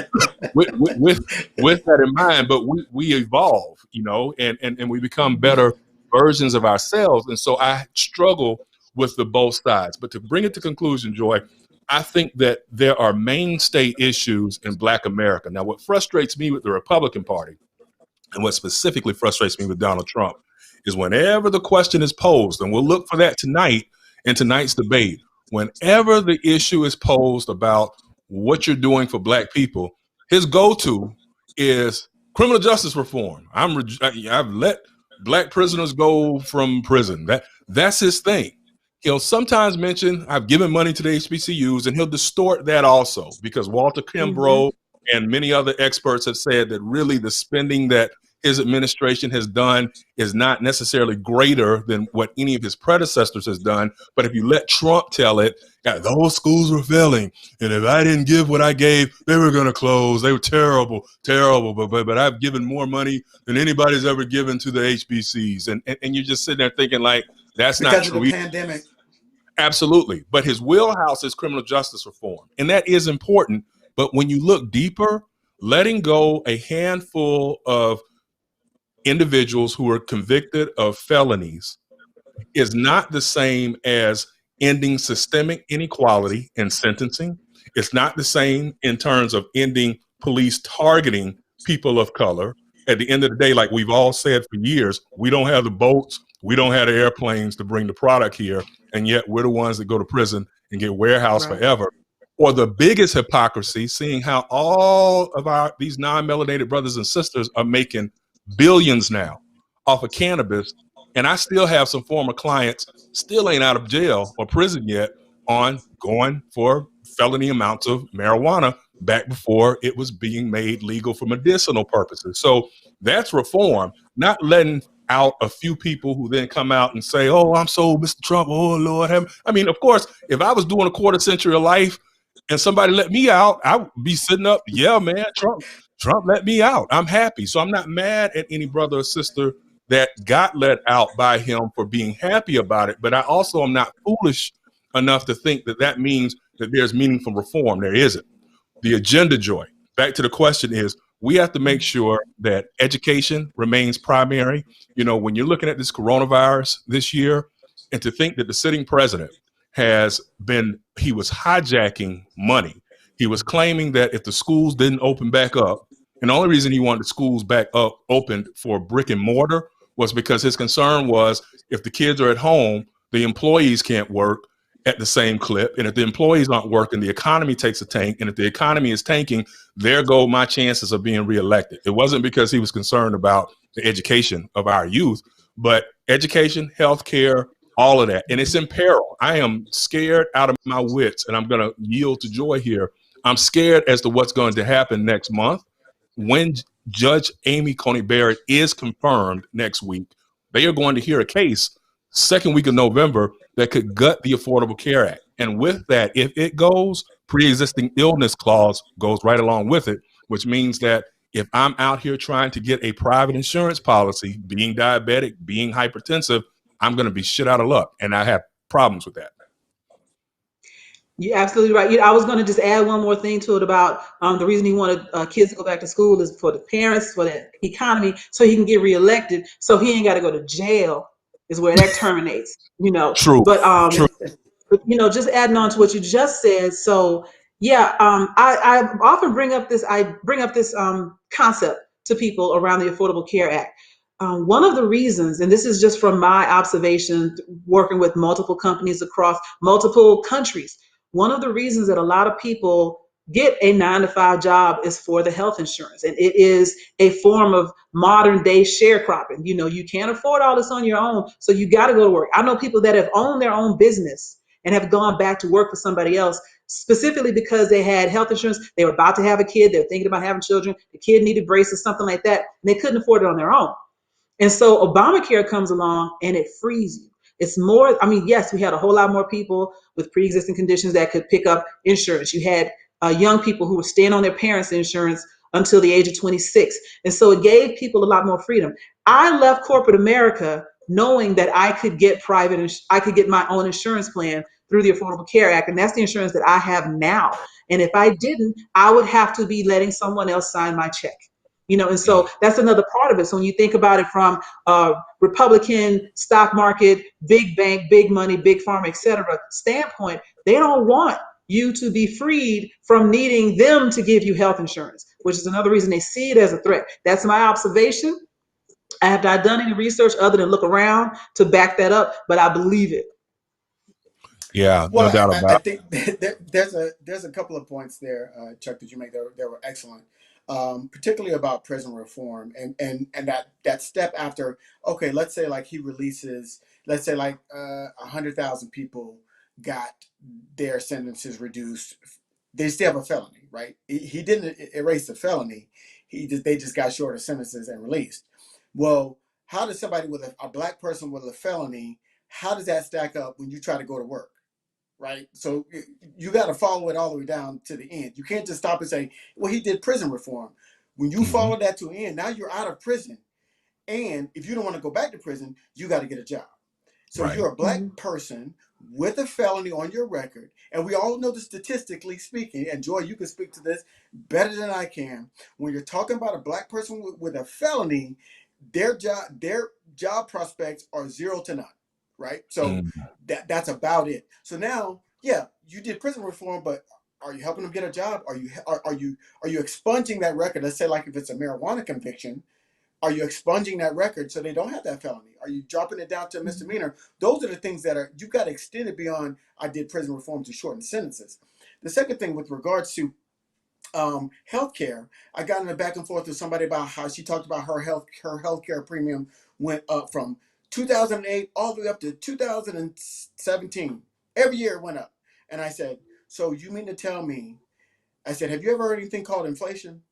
with that in mind, but we evolve, you know, and we become better versions of ourselves. And so I struggle with the both sides. But to bring it to conclusion, Joy, I think that there are mainstay issues in Black America. Now, what frustrates me with the Republican Party, and what specifically frustrates me with Donald Trump, is whenever the question is posed, and we'll look for that tonight in tonight's debate, whenever the issue is posed about what you're doing for Black people, his go-to is criminal justice reform. I've let Black prisoners go from prison. That's his thing. He'll sometimes mention, I've given money to the HBCUs, and he'll distort that also, because Walter Kimbrough and many other experts have said that really the spending that his administration has done is not necessarily greater than what any of his predecessors has done. But if you let Trump tell it, those schools were failing, and if I didn't give what I gave, they were going to close. They were terrible, but I've given more money than anybody's ever given to the HBCs. And you're just sitting there thinking, like, that's not true. Because of the pandemic. Absolutely. But his wheelhouse is criminal justice reform. And that is important. But when you look deeper, letting go a handful of individuals who are convicted of felonies is not the same as ending systemic inequality in sentencing. It's not the same in terms of ending police targeting people of color. At the end of the day, like we've all said for years, we don't have the boats, we don't have the airplanes to bring the product here, and yet we're the ones that go to prison and get warehoused forever. Or the biggest hypocrisy, seeing how all of these non-melanated brothers and sisters are making billions now off of cannabis, and I still have some former clients still ain't out of jail or prison yet on going for felony amounts of marijuana back before it was being made legal for medicinal purposes. So that's reform, not letting out a few people who then come out and say, oh, I'm so Mr. Trump, oh, Lord. I mean, of course, if I was doing a quarter century of life and somebody let me out, I would be sitting up, yeah, man, Trump let me out. I'm happy. So I'm not mad at any brother or sister that got let out by him for being happy about it. But I also am not foolish enough to think that that means that there's meaningful reform. There isn't. The agenda, Joy, back to the question is, we have to make sure that education remains primary. You know, when you're looking at this coronavirus this year, and to think that the sitting president he was hijacking money. He was claiming that if the schools didn't open back up, and the only reason he wanted the schools back up opened for brick and mortar was because his concern was if the kids are at home, the employees can't work at the same clip. And if the employees aren't working, the economy takes a tank. And if the economy is tanking, there go my chances of being reelected. It wasn't because he was concerned about the education of our youth, but education, healthcare, all of that. And it's in peril. I am scared out of my wits, and I'm going to yield to Joy here. I'm scared as to what's going to happen next month. When Judge Amy Coney Barrett is confirmed next week, they are going to hear a case second week of November that could gut the Affordable Care Act. And with that, if it goes, pre-existing illness clause goes right along with it, which means that If I'm out here trying to get a private insurance policy, being diabetic, being hypertensive, I'm going to be shit out of luck. And I have problems with that. You're absolutely right. I was going to just add one more thing to it about the reason he wanted kids to go back to school is for the parents, for the economy, so he can get reelected, so he ain't got to go to jail. Is where that terminates. True. But True. just adding on to what you just said. So yeah, I often bring up this. I bring up this concept to people around the Affordable Care Act. One of the reasons, and this is just from my observation, working with multiple companies across multiple countries, one of the reasons that a lot of people get a 9 to 5 job is for the health insurance. And it is a form of modern day sharecropping. You can't afford all this on your own, so you got to go to work. I know people that have owned their own business and have gone back to work for somebody else specifically because they had health insurance. They were about to have a kid. They were thinking about having children. The kid needed braces, something like that. And they couldn't afford it on their own. And so Obamacare comes along and it frees you. It's more, yes, we had a whole lot more people with pre-existing conditions that could pick up insurance. You had young people who were staying on their parents' insurance until the age of 26. And so it gave people a lot more freedom. I left corporate America knowing that I could get I could get my own insurance plan through the Affordable Care Act. And that's the insurance that I have now. And if I didn't, I would have to be letting someone else sign my check. And so that's another part of it. So when you think about it from a Republican stock market, big bank, big money, big pharma, et cetera, standpoint, they don't want you to be freed from needing them to give you health insurance, which is another reason they see it as a threat. That's my observation. I have not done any research other than look around to back that up, but I believe it. Yeah, no Well, doubt I about it. think there's a couple of points there, Chuck, that you made that were excellent, particularly about prison reform and that step after. Okay, let's say like he releases, let's say like 100,000 people got their sentences reduced. They still have a felony, right? He didn't erase the felony. They just got shorter sentences and released. Well, how does somebody with a black person with a felony? How does that stack up when you try to go to work? Right? So you got to follow it all the way down to the end. You can't just stop and say, well, he did prison reform. When you follow that to the end, now you're out of prison. And if you don't want to go back to prison, you got to get a job. So Right. you're a black person with a felony on your record. And we all know that statistically speaking, and Joy, you can speak to this better than I can. When you're talking about a black person with a felony, their job prospects are 0 to none. Right? So that's about it. So now, yeah, you did prison reform, but are you helping them get a job? Are you expunging that record? Let's say like if it's a marijuana conviction, are you expunging that record so they don't have that felony? Are you dropping it down to a misdemeanor? Those are the things that you've got to extend it beyond I did prison reform to shorten sentences. The second thing with regards to healthcare, I got in a back and forth with somebody about how she talked about her healthcare premium went up from 2008 all the way up to 2017. Every year it went up. And I said, so you mean to tell me, I said, have you ever heard anything called inflation?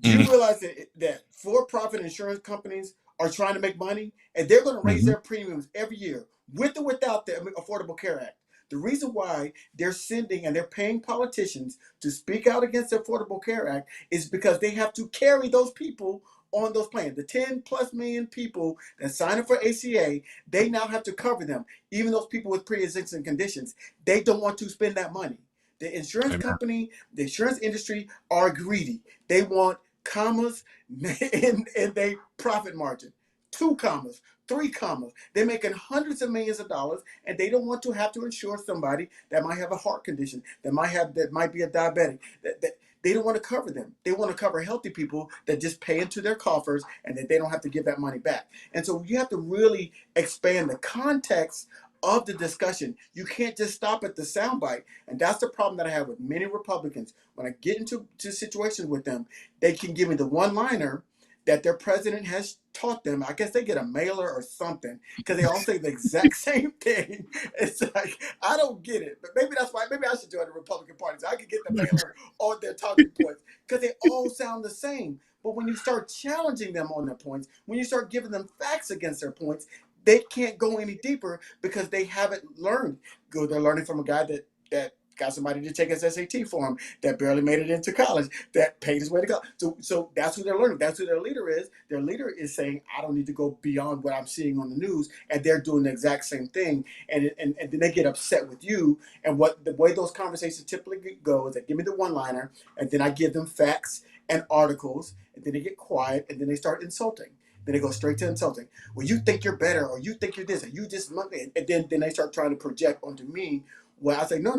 Do you realize that for-profit insurance companies are trying to make money and they're going to raise their premiums every year with or without the Affordable Care Act? The reason why they're sending and they're paying politicians to speak out against the Affordable Care Act is because they have to carry those people on those plans. The 10 plus million people that sign up for ACA, they now have to cover them. Even those people with pre-existing conditions, they don't want to spend that money. The insurance company, the insurance industry are greedy. They want commas and they profit margin. 2 commas, 3 commas. They're making hundreds of millions of dollars, and they don't want to have to insure somebody that might have a heart condition, that might be a diabetic. That they don't want to cover them. They want to cover healthy people that just pay into their coffers and that they don't have to give that money back. And so you have to really expand the context of the discussion. You can't just stop at the soundbite. And that's the problem that I have with many Republicans. When I get into situations with them, they can give me the one-liner that their president has taught them. I guess they get a mailer or something because they all say the exact same thing. It's like, I don't get it. But maybe that's why, maybe I should join the Republican Party so I could get the mailer on their talking points because they all sound the same. But when you start challenging them on their points, when you start giving them facts against their points, they can't go any deeper because they haven't learned. They're learning from a guy that got somebody to take his SAT for him that barely made it into college, that paid his way to go. So that's who they're learning. That's who their leader is. Their leader is saying, I don't need to go beyond what I'm seeing on the news, and they're doing the exact same thing. And then they get upset with you. And what the way those conversations typically go is they give me the one-liner, and then I give them facts and articles, and then they get quiet, and then they start insulting. Then they go straight to insulting. Well, you think you're better, or you think you're this, or you just monkey. And then they start trying to project onto me. Well, I say, no.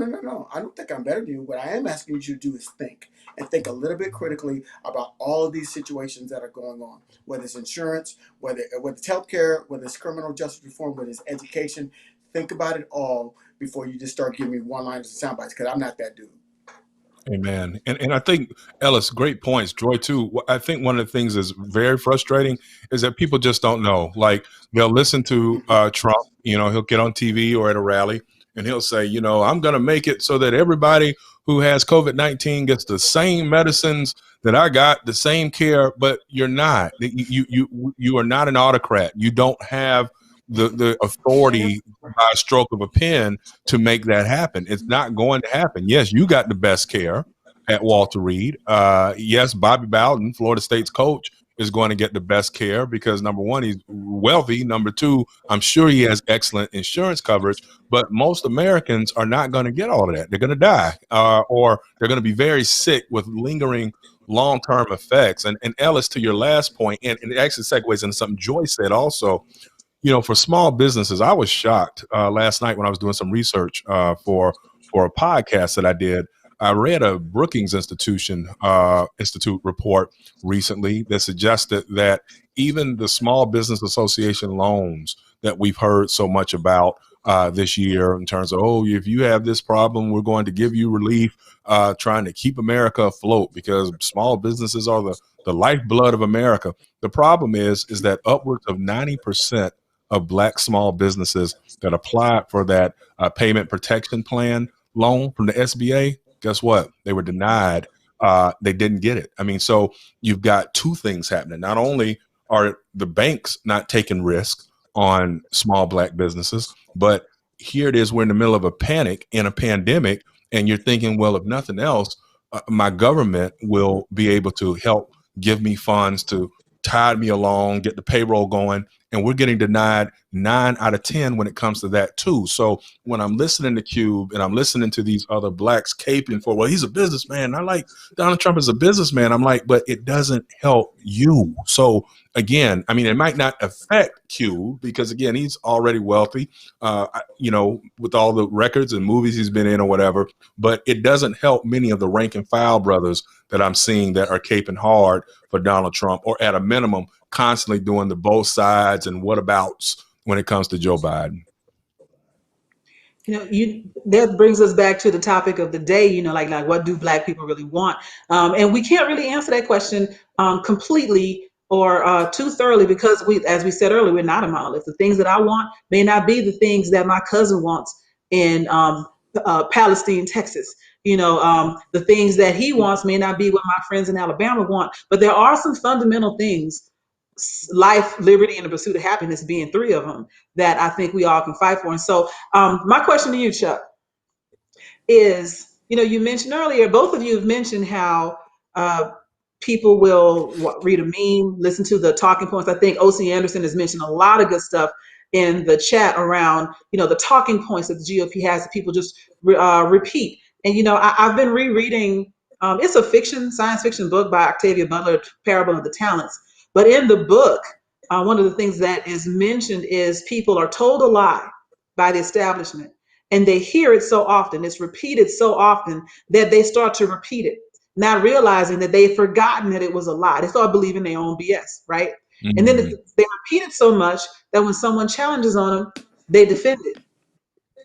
I don't think I'm better than you. What I am asking you to do is think, and think a little bit critically about all of these situations that are going on, whether it's insurance, whether it's healthcare, whether it's criminal justice reform, whether it's education. Think about it all before you just start giving me one-liners and sound bites, because I'm not that dude. Amen. And I think, Ellis, great points. Joy, too. I think one of the things that's very frustrating is that people just don't know. Like, they'll listen to Trump, he'll get on TV or at a rally, and he'll say, I'm going to make it so that everybody who has COVID-19 gets the same medicines that I got, the same care, but you're not. You are not an autocrat. You don't have the authority by a stroke of a pen to make that happen. It's not going to happen. Yes, you got the best care at Walter Reed. Yes, Bobby Bowden, Florida State's coach, is going to get the best care because, number one, he's wealthy. Number two, I'm sure he has excellent insurance coverage, but most Americans are not going to get all of that. They're going to die or they're going to be very sick with lingering long-term effects. And Ellis, to your last point, and it actually segues into something Joy said also, for small businesses, I was shocked last night when I was doing some research for a podcast that I did. I read a Brookings Institute report recently that suggested that even the Small Business Association loans that we've heard so much about this year in terms of, if you have this problem, we're going to give you relief, trying to keep America afloat because small businesses are the lifeblood of America. The problem is that upwards of 90% of Black small businesses that applied for that payment protection plan loan from the SBA, guess what? They were denied. They didn't get it. I mean, so you've got two things happening. Not only are the banks not taking risks on small Black businesses, but here it is, we're in the middle of a panic in a pandemic, and you're thinking, well, if nothing else, my government will be able to help give me funds to tide me along, get the payroll going, and we're getting denied 9 out of 10 when it comes to that too. So when I'm listening to Cube and I'm listening to these other Blacks caping for, well, he's a businessman, I like Donald Trump as a businessman, I'm like, but it doesn't help you. So again, I mean, it might not affect Cube because again, he's already wealthy, with all the records and movies he's been in or whatever, but it doesn't help many of the rank and file brothers that I'm seeing that are caping hard for Donald Trump, or at a minimum, constantly doing the both sides and whatabouts when it comes to Joe Biden. That brings us back to the topic of the day, like what do Black people really want? And we can't really answer that question completely or too thoroughly because as we said earlier, we're not a monolith. The things that I want may not be the things that my cousin wants in Palestine, Texas. The things that he wants may not be what my friends in Alabama want, but there are some fundamental things, life, liberty, and the pursuit of happiness being three of them, that I think we all can fight for. And so my question to you, Chuck, is, you mentioned earlier, both of you have mentioned how people will read a meme, listen to the talking points. I think O.C. Anderson has mentioned a lot of good stuff in the chat around, the talking points that the GOP has that people just repeat. And, I've been rereading, it's a science fiction book by Octavia Butler, Parable of the Talents. But in the book, one of the things that is mentioned is people are told a lie by the establishment, and they hear it so often, it's repeated so often that they start to repeat it, not realizing that they've forgotten that it was a lie. They start believing their own BS, right? Mm-hmm. And then they repeat it so much that when someone challenges on them, they defend it.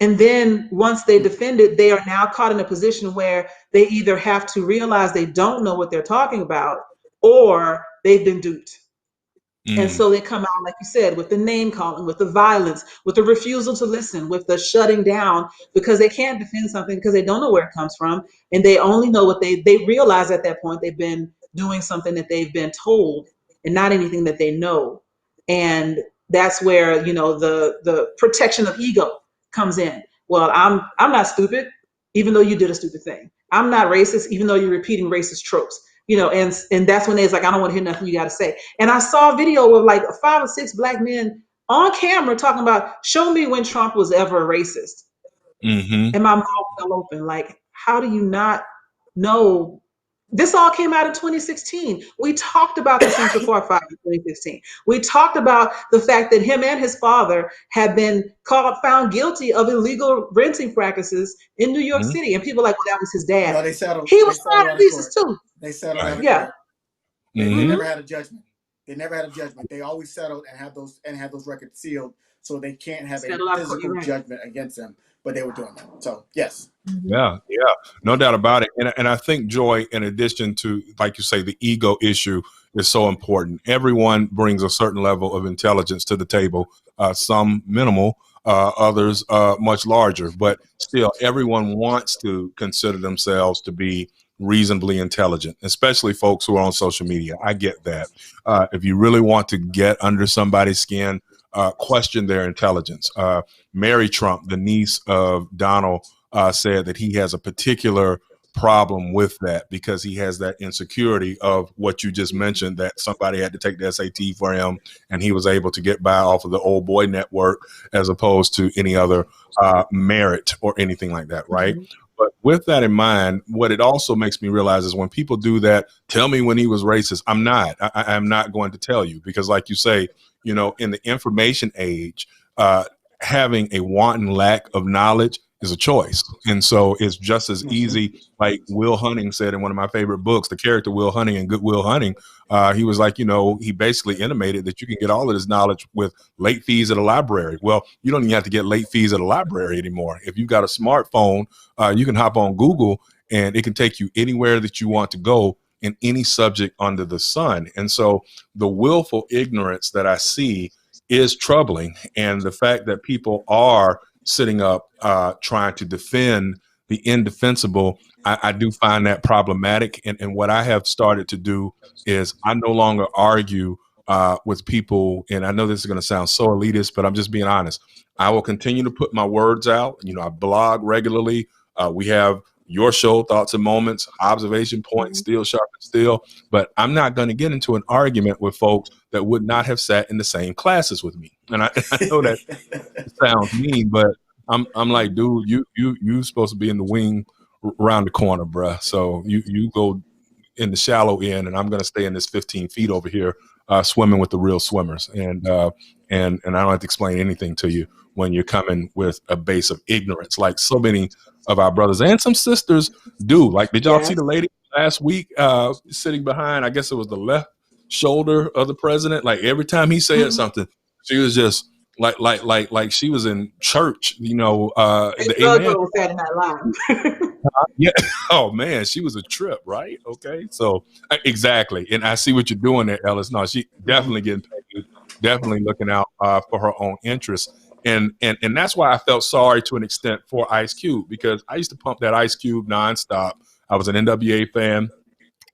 And then once they defend it, they are now caught in a position where they either have to realize they don't know what they're talking about, or they've been duped. And so they come out, like you said, with the name calling, with the violence, with the refusal to listen, with the shutting down, because they can't defend something because they don't know where it comes from. And they only know what they realize at that point they've been doing something that they've been told and not anything that they know. And that's where, the protection of ego comes in. Well, I'm not stupid. even though you did a stupid thing. I'm not racist, even though you're repeating racist tropes. And that's when it's like, I don't want to hear nothing you got to say. And I saw a video of like 5 or 6 black men on camera talking about, show me when Trump was ever a racist. And my mouth fell open. Like, how do you not know? This all came out in 2016. We talked about the Central Park Five in 2016. We talked about the fact that him and his father had been found guilty of illegal renting practices in New York City. And people are like, well, that was his dad. No, they settled. He was found in pieces too. They settled out of Yeah. court. They never had a judgment. They never had a judgment. They always settled and had those records sealed, so they can't have a physical judgment against them. But they were doing that. So yes. Yeah, no doubt about it. And I think, Joy, in addition to, like you say, the ego issue is so important. Everyone brings a certain level of intelligence to the table, some minimal, others much larger, but still everyone wants to consider themselves to be reasonably intelligent, especially folks who are on social media. I get that. If you really want to get under somebody's skin, question their intelligence. Mary Trump, the niece of Donald, said that he has a particular problem with that because he has that insecurity of what you just mentioned, that somebody had to take the SAT for him and he was able to get by off of the old boy network as opposed to any other merit or anything like that, right? But with that in mind, what it also makes me realize is when people do that, tell me when he was racist. I'm not going to tell you because, like you say, in the information age, having a wanton lack of knowledge is a choice. And so it's just as easy, like Will Hunting said in one of my favorite books, the character Will Hunting in Good Will Hunting, he was like, he basically intimated that you can get all of this knowledge with late fees at a library. Well, you don't even have to get late fees at a library anymore. If you've got a smartphone, you can hop on Google and it can take you anywhere that you want to go in any subject under the sun. And so the willful ignorance that I see is troubling. And the fact that people are sitting up trying to defend the indefensible, I do find that problematic. And what I have started to do is I no longer argue with people. And I know this is going to sound so elitist, but I'm just being honest. I will continue to put my words out. I blog regularly. We have your show, Thoughts and Moments, Observation Point, Steel Sharp and Steel. But I'm not going to get into an argument with folks that would not have sat in the same classes with me. And I know that sounds mean, but I'm like, dude, you supposed to be in the wing around the corner, bruh. So you go in the shallow end, and I'm going to stay in this 15 feet over here, swimming with the real swimmers. And I don't have to explain anything to you when you're coming with a base of ignorance, like so many of our brothers and some sisters do. Like, did y'all see the lady last week sitting behind, I guess it was the left shoulder of the president? Like every time he said something, she was just like she was in church, the amen. Was Saturday Night Live. Yeah. Oh man, she was a trip, right? Okay. So exactly. And I see what you're doing there, Ellis. No, she definitely getting paid, definitely looking out for her own interests. And that's why I felt sorry to an extent for Ice Cube, because I used to pump that Ice Cube nonstop. I was an NWA fan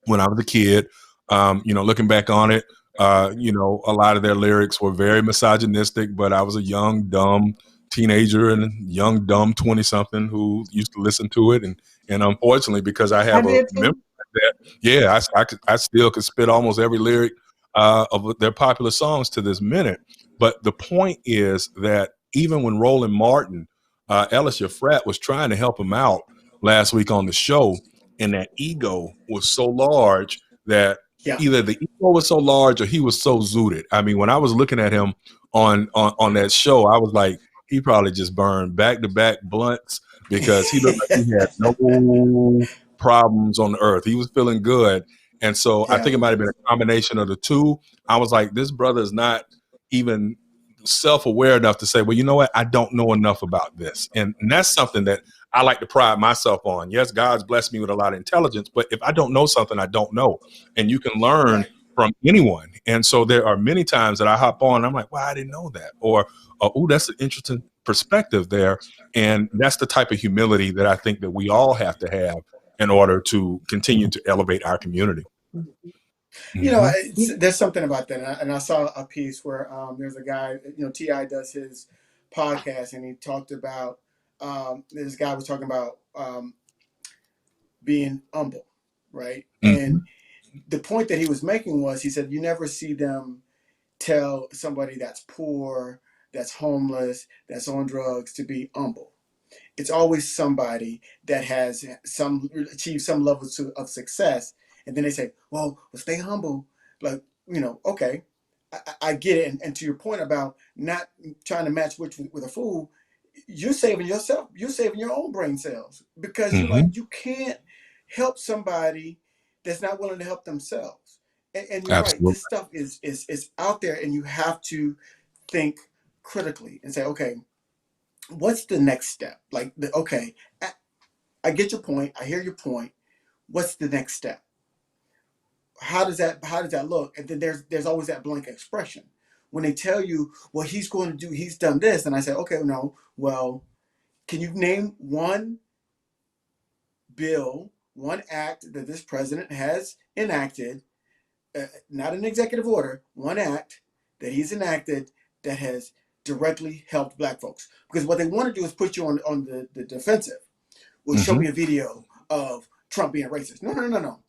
when I was a kid. Looking back on it, a lot of their lyrics were very misogynistic, but I was a young, dumb teenager and young, dumb 20-something who used to listen to it. And unfortunately, because I have a memory like that, I still could spit almost every lyric of their popular songs to this minute. But the point is that even when Roland Martin, Ellis, your frat, was trying to help him out last week on the show, and that ego was so large that either the ego was so large or he was so zooted. I mean, when I was looking at him on that show, I was like, he probably just burned back-to-back blunts because he looked like he had no problems on the earth. He was feeling good. And so I think it might have been a combination of the two. I was like, this brother is not even self-aware enough to say, well, you know what? I don't know enough about this. And that's something that I like to pride myself on. Yes, God's blessed me with a lot of intelligence, but if I don't know something, I don't know. And you can learn from anyone. And so there are many times that I hop on and I'm like, well, I didn't know that. Or, oh, that's an interesting perspective there. And that's the type of humility that I think that we all have to have in order to continue to elevate our community. There's something about that. And I saw a piece where there's a guy, T.I. does his podcast, and he talked about this guy was talking about being humble, right? Mm-hmm. And the point that he was making was, he said, you never see them tell somebody that's poor, that's homeless, that's on drugs to be humble. It's always somebody that has achieved some level of success, and then they say, well, stay humble. Like, okay, I get it. And to your point about not trying to match wits with a fool, you're saving yourself. You're saving your own brain cells, because you're Mm-hmm. like, you can't help somebody that's not willing to help themselves. And you're right. Absolutely. This stuff is out there, and you have to think critically and say, okay, what's the next step? Like, okay, I get your point. I hear your point. What's the next step? How does that look? And then there's always that blank expression when they tell you, well, he's done this, and I say, okay, no, well, can you name one bill, one act that this president has enacted, not an executive order, one act that he's enacted that has directly helped black folks? Because what they want to do is put you on the defensive. Well, show Mm-hmm. me a video of Trump being racist. No, no, no, no.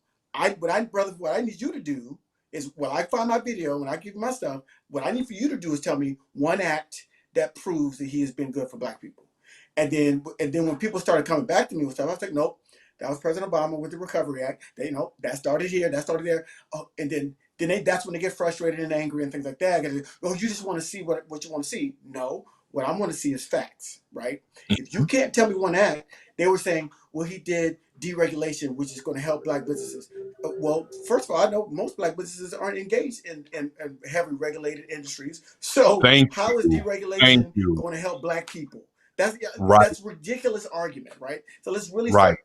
What I need you to do is, when I find my video, when I give you my stuff, what I need for you to do is tell me one act that proves that he has been good for black people. And then when people started coming back to me with stuff, I was like, nope, that was President Obama with the Recovery Act. They that started here, that started there. Oh, and then that's when they get frustrated and angry and things like that. Oh, you just want to see what you want to see. No, what I want to see is facts, right? If you can't tell me one act, they were saying, well, he did deregulation, which is going to help black businesses. Well, first of all, I know most black businesses aren't engaged in heavily regulated industries. So Thank how is you. Thank deregulation you. going to help black people? That's Right. that's a ridiculous argument, right? So let's really Right. start.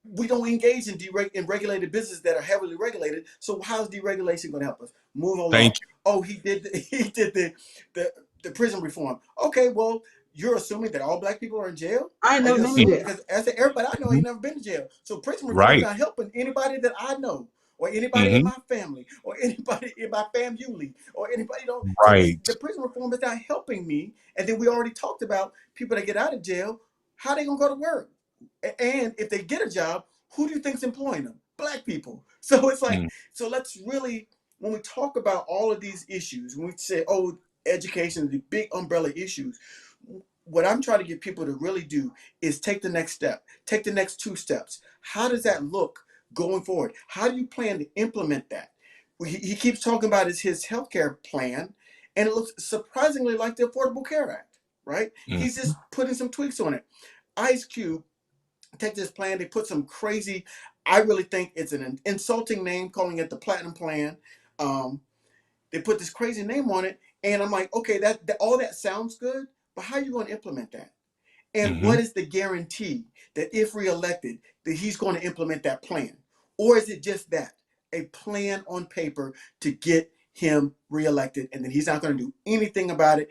We don't engage in regulated businesses that are heavily regulated. So how's deregulation going to help us move Thank along? Oh, he did the prison reform. Okay, well, you're assuming that all black people are in jail? I Are know you none of you. assuming? that. Because as everybody I know Mm-hmm. ain't never been to jail. So prison reform is Right. not helping anybody that I know, or anybody in Mm-hmm. my family, or anybody in my family, or anybody don't. So Right. the prison reform is not helping me. And then we already talked about people that get out of jail. How they gonna go to work? And if they get a job, who do you think's employing them? Black people. So it's like, Mm. so let's really, when we talk about all of these issues, when we say, oh, education, the big umbrella issues, what I'm trying to get people to really do is take the next step, take the next two steps. How does that look going forward? How do you plan to implement that? He keeps talking about his healthcare plan, and it looks surprisingly like the Affordable Care Act, right? Mm. He's just putting some tweaks on it. Ice Cube, take this plan, they put some crazy, I really think it's an insulting name, calling it the Platinum Plan. Um, they put this crazy name on it, and I'm like, okay, that all that sounds good, but how are you going to implement that? And Mm-hmm. what is the guarantee that if reelected, that he's going to implement that plan? Or is it just that, a plan on paper to get him reelected, and then he's not going to do anything about it?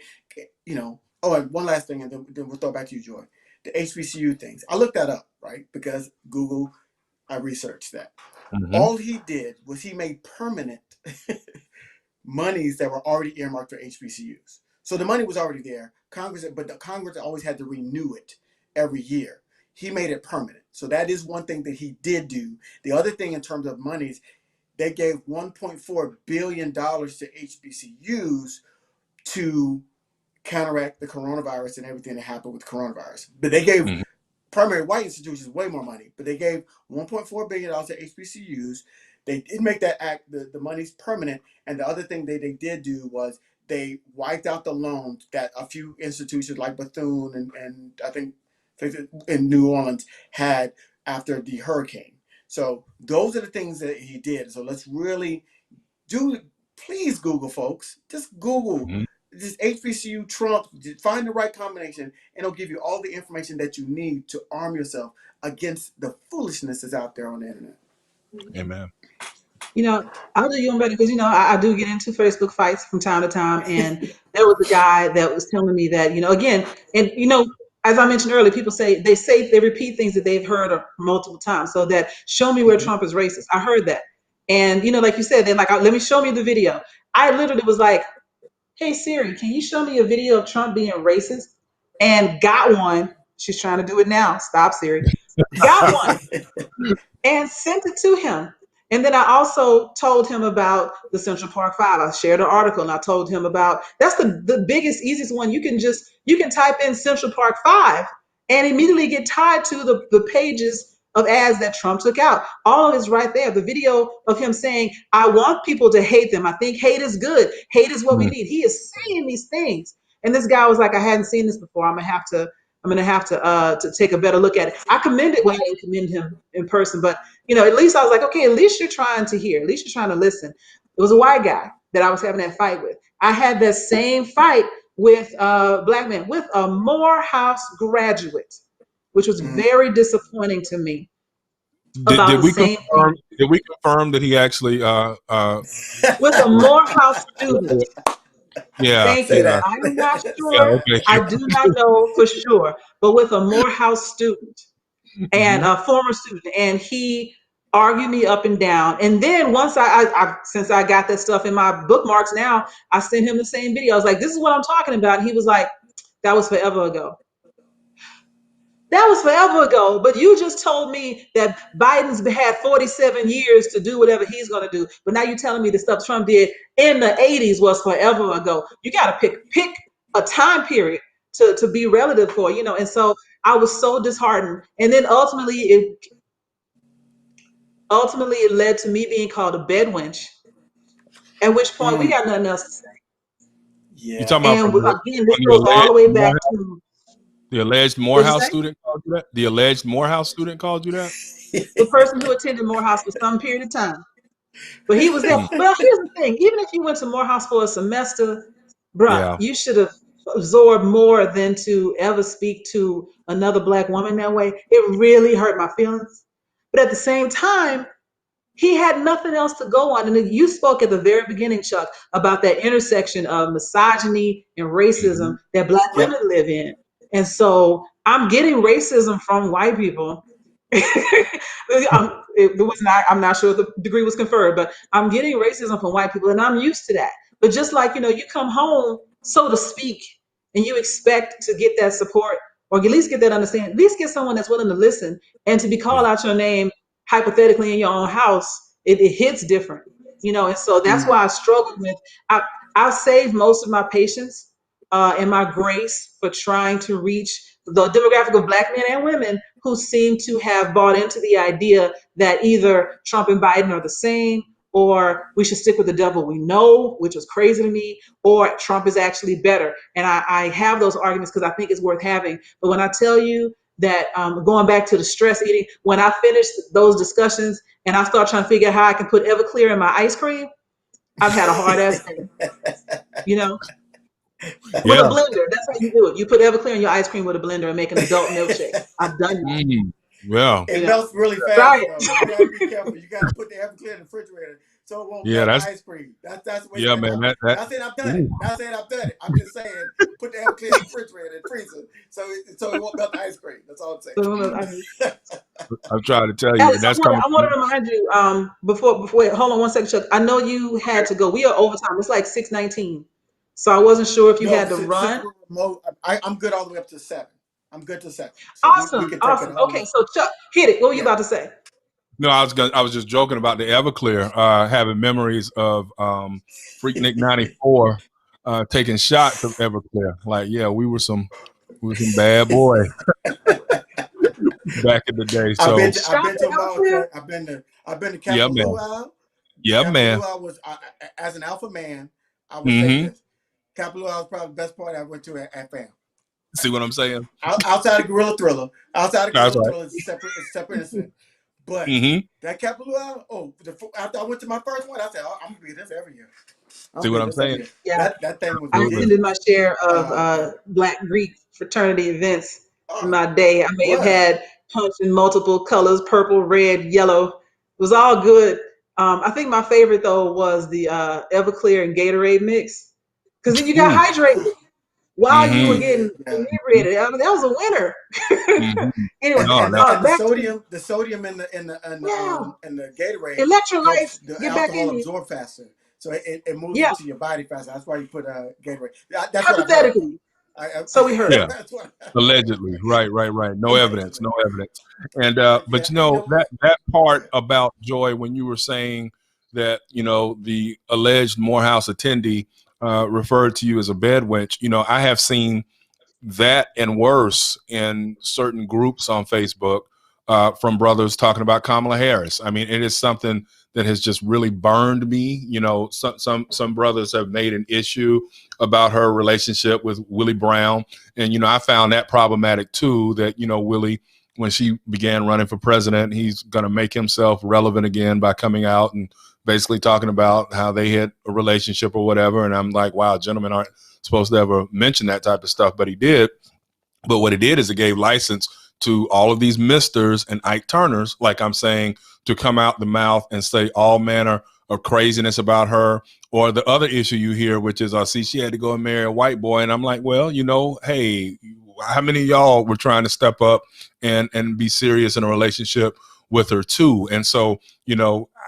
Oh, and one last thing, and then we'll throw it back to you, Joy. The HBCU things. I looked that up, right? Because Google, I researched that. Mm-hmm. All he did was he made permanent monies that were already earmarked for HBCUs. So the money was already there. But the Congress always had to renew it every year. He made it permanent. So that is one thing that he did do. The other thing in terms of monies, they gave $1.4 billion to HBCUs to counteract the coronavirus and everything that happened with coronavirus. But they gave Mm-hmm. primary white institutions way more money, but they gave $1.4 billion to HBCUs. They did make that act, the money's permanent. And the other thing they did do was they wiped out the loans that a few institutions like Bethune and I think in New Orleans had after the hurricane. So those are the things that he did. So let's really please Google, folks. Just Google Mm-hmm. this HBCU Trump, find the right combination, and it'll give you all the information that you need to arm yourself against the foolishness that's out there on the internet. Amen. I'll do you one better because I do get into Facebook fights from time to time, and there was a guy that was telling me that again, and as I mentioned earlier, people they repeat things that they've heard multiple times. So that show me where Mhm. Trump is racist. I heard that, and like you said, they're like, let me show me the video. I literally was like, hey Siri, can you show me a video of Trump being racist? And got one, She's trying to do it now. Stop, Siri. Got one and sent it to him. And then I also told him about the Central Park Five. I shared an article and I told him about that's the biggest, easiest one. You can type in Central Park Five and immediately get tied to the pages of ads that Trump took out. All of it's right there. The video of him saying, I want people to hate them. I think hate is good. Hate is what we need. He is saying these things. And this guy was like, I hadn't seen this before. I'm gonna have to take a better look at it. I commended, well, I didn't commend him in person, but at least I was like, okay, at least you're trying to hear, at least you're trying to listen. It was a white guy that I was having that fight with. I had that same fight with a black man, with a Morehouse graduate, which was very disappointing to me. Did we confirm that he actually with a Morehouse student? Yeah. Thank you. I am not sure. Yeah, okay. I do not know for sure, but with a Morehouse student and a former student, and he argued me up and down. And then once I since I got that stuff in my bookmarks now, I sent him the same video. I was like, this is what I'm talking about. And he was like, that was forever ago. That was forever ago. But you just told me that Biden's had 47 years to do whatever he's going to do. But now you're telling me the stuff Trump did in the 80s was forever ago. You got to pick a time period to be relative for, And so I was so disheartened. And then ultimately it led to me being called a bed wench. At which point we got nothing else to say. Yeah. You're talking about again, this goes all the way back to the alleged Morehouse student called you that? The alleged Morehouse student called you that? The person who attended Morehouse for some period of time. But he was there. Well, here's the thing. Even if you went to Morehouse for a semester, bruh, you should have absorbed more than to ever speak to another black woman that way. It really hurt my feelings. But at the same time, he had nothing else to go on. And you spoke at the very beginning, Chuck, about that intersection of misogyny and racism that black women live in. And so I'm getting racism from white people. I'm not sure if the degree was conferred, but I'm getting racism from white people, and I'm used to that. But just like, you come home, so to speak, and you expect to get that support or at least get that understanding, at least get someone that's willing to listen, and to be called out your name hypothetically in your own house, it hits different, and so that's why I struggled with, I saved most of my patience and my grace for trying to reach the demographic of black men and women who seem to have bought into the idea that either Trump and Biden are the same, or we should stick with the devil we know, which was crazy to me, or Trump is actually better. And I have those arguments because I think it's worth having. But when I tell you that going back to the stress eating, when I finished those discussions and I start trying to figure out how I can put Everclear in my ice cream, I've had a hard ass day, With a blender. That's how you do it. You put Everclear in your ice cream with a blender and make an adult milkshake. I've done that. Well, it melts really fast. Right. You gotta be careful. You gotta put the Everclear in the refrigerator so it won't melt the ice cream. That's what man. Not saying I've done it. Not saying I've done it. I'm just saying put the Everclear in the refrigerator and freezer so it won't melt the ice cream. That's all I'm saying. I'm trying to tell you. That's coming. I want to remind you before. Wait, hold on one second, Chuck. I know you had to go. We are overtime. It's like 6:19. So I wasn't sure if you had to run. I'm good all the way up to 7. I'm good to 7. So awesome. Okay, so Chuck, hit it. What were you about to say? No, I was just joking about the Everclear, having memories of Freaknik 94 taking shots of Everclear. Like, we were some bad boys back in the day. So I've been to Capitol Luau. Yeah, man. Was as an alpha man, I would say this. Capitol was probably the best party I went to at FAM. See what I'm saying? Outside of Gorilla Thriller. Thriller is separate incident. But that Capitol, after I went to my first one, I said, I'm going to be this every year. See what I'm saying? Yeah. That thing was I attended my share of Black Greek fraternity events in my day. I may have had punch in multiple colors, purple, red, yellow. It was all good. I think my favorite, though, was the Everclear and Gatorade mix. Because then you got hydrated while you were getting inebriated. I mean, that was a winner. Anyway, the sodium in the Gatorade, electrolytes, the alcohol absorb faster, so it moves into your body faster. That's why you put Gatorade. That's hypothetically. So we heard. Yeah. That's what. Allegedly, right. No evidence, Allegedly. no evidence. And Yeah, but you and know what? that Go part ahead. about Joy when you were saying that the alleged Morehouse attendee referred to you as a bed wench. I have seen that and worse in certain groups on Facebook from brothers talking about Kamala Harris. I mean, it is something that has just really burned me. Some brothers have made an issue about her relationship with Willie Brown, and I found that problematic too. That Willie, when she began running for president, he's going to make himself relevant again by coming out and basically talking about how they had a relationship or whatever. And I'm like, wow, gentlemen aren't supposed to ever mention that type of stuff, but he did. But what it did is it gave license to all of these misters and Ike Turners, like I'm saying, to come out the mouth and say all manner of craziness about her. Or the other issue you hear, which is, see, she had to go and marry a white boy. And I'm like, well, hey, how many of y'all were trying to step up and be serious in a relationship with her too? And so,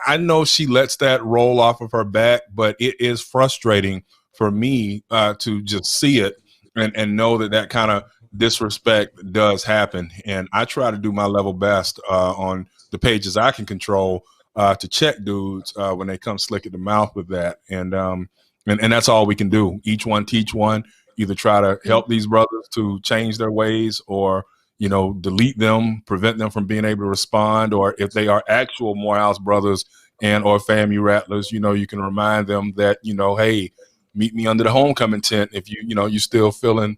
I know she lets that roll off of her back, but it is frustrating for me to just see it and know that kind of disrespect does happen. And I try to do my level best on the pages I can control to check dudes when they come slick at the mouth with that. And that's all we can do. Each one teach one. Either try to help these brothers to change their ways, or delete them, prevent them from being able to respond. Or if they are actual Morehouse brothers and or FAMU rattlers, you can remind them that hey, meet me under the homecoming tent if you still feeling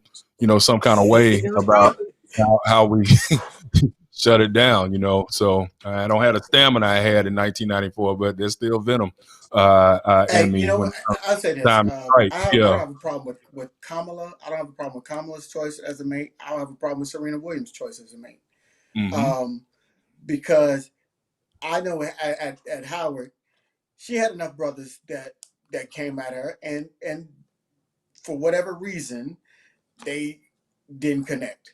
some kind of way about how we shut it down. So I don't have the stamina I had in 1994, but there's still venom in Hey, you me know when what? it comes I'll say this. time to strike. I Yeah. don't have a problem with Kamala. I don't have a problem with Kamala's choice as a mate. I don't have a problem with Serena Williams' choice as a mate. Mm-hmm. Um, because I know at Howard, she had enough brothers that came at her, and for whatever reason, they didn't connect.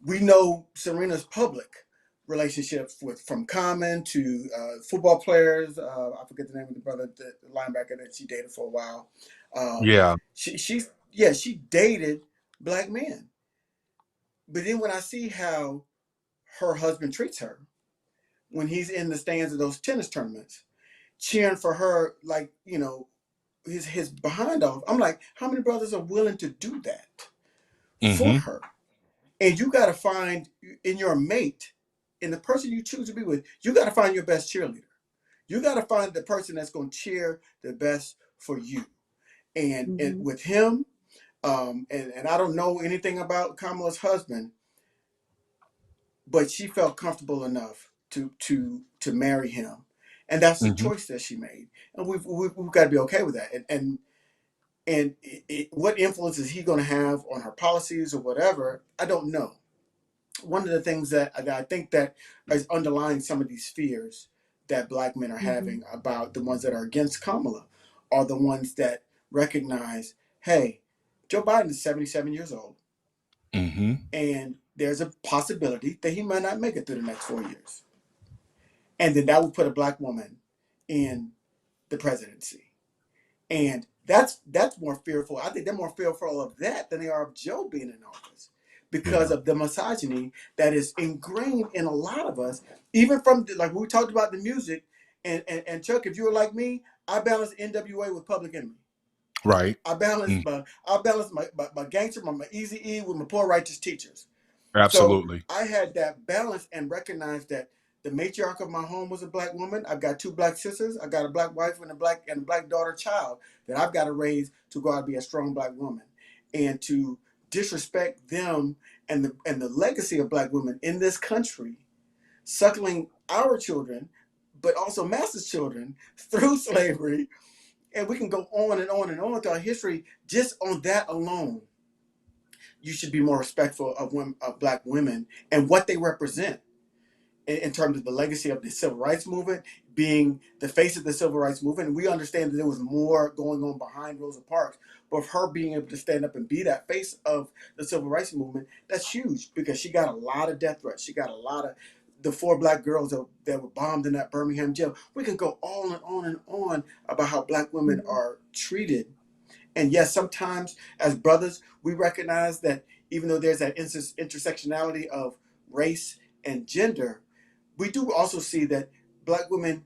We know Serena's public relationships with from Common to football players. I forget the name of the brother, the linebacker that she dated for a while. Yeah. She dated black men. But then when I see how her husband treats her, when he's in the stands of those tennis tournaments, cheering for her like his behind off, I'm like, how many brothers are willing to do that for Mm-hmm. her? And you got to find in your mate, in the person you choose to be with, you got to find your best cheerleader. You got to find the person that's going to cheer the best for you. And with him, and I don't know anything about Kamala's husband, but she felt comfortable enough to marry him, and that's the Mm-hmm. choice that she made, and we've got to be okay with that. And what influence is he going to have on her policies or whatever? I don't know. One of the things that I think that is underlying some of these fears that black men are having about the ones that are against Kamala are the ones that recognize, hey, Joe Biden is 77 years old, Mm-hmm. and there's a possibility that he might not make it through the next 4 years. And then that would put a black woman in the presidency. And that's more fearful. I think they're more fearful of that than they are of Joe being in office, because Yeah. of the misogyny that is ingrained in a lot of us, even from like we talked about the music. And Chuck, if you were like me, I balanced NWA with Public Enemy. Right. I balanced my gangster, my Easy E with my Poor Righteous Teachers. So Absolutely. I had that balance and recognized that the matriarch of my home was a black woman. I've got two black sisters. I got a black wife and a black daughter child that I've got to raise to go out and be a strong black woman. And to disrespect them and the legacy of black women in this country, suckling our children, but also master's children through slavery. And we can go on and on and on through our history. Just on that alone, you should be more respectful of black women and what they represent in terms of the legacy of the civil rights movement, being the face of the civil rights movement. And we understand that there was more going on behind Rosa Parks, but her being able to stand up and be that face of the civil rights movement, that's huge, because she got a lot of death threats. She got a lot of the 4 black girls that were bombed in that Birmingham jail. We can go on and on and on about how black women are treated And yes, sometimes as brothers, we recognize that even though there's that intersectionality of race and gender, we do also see that Black women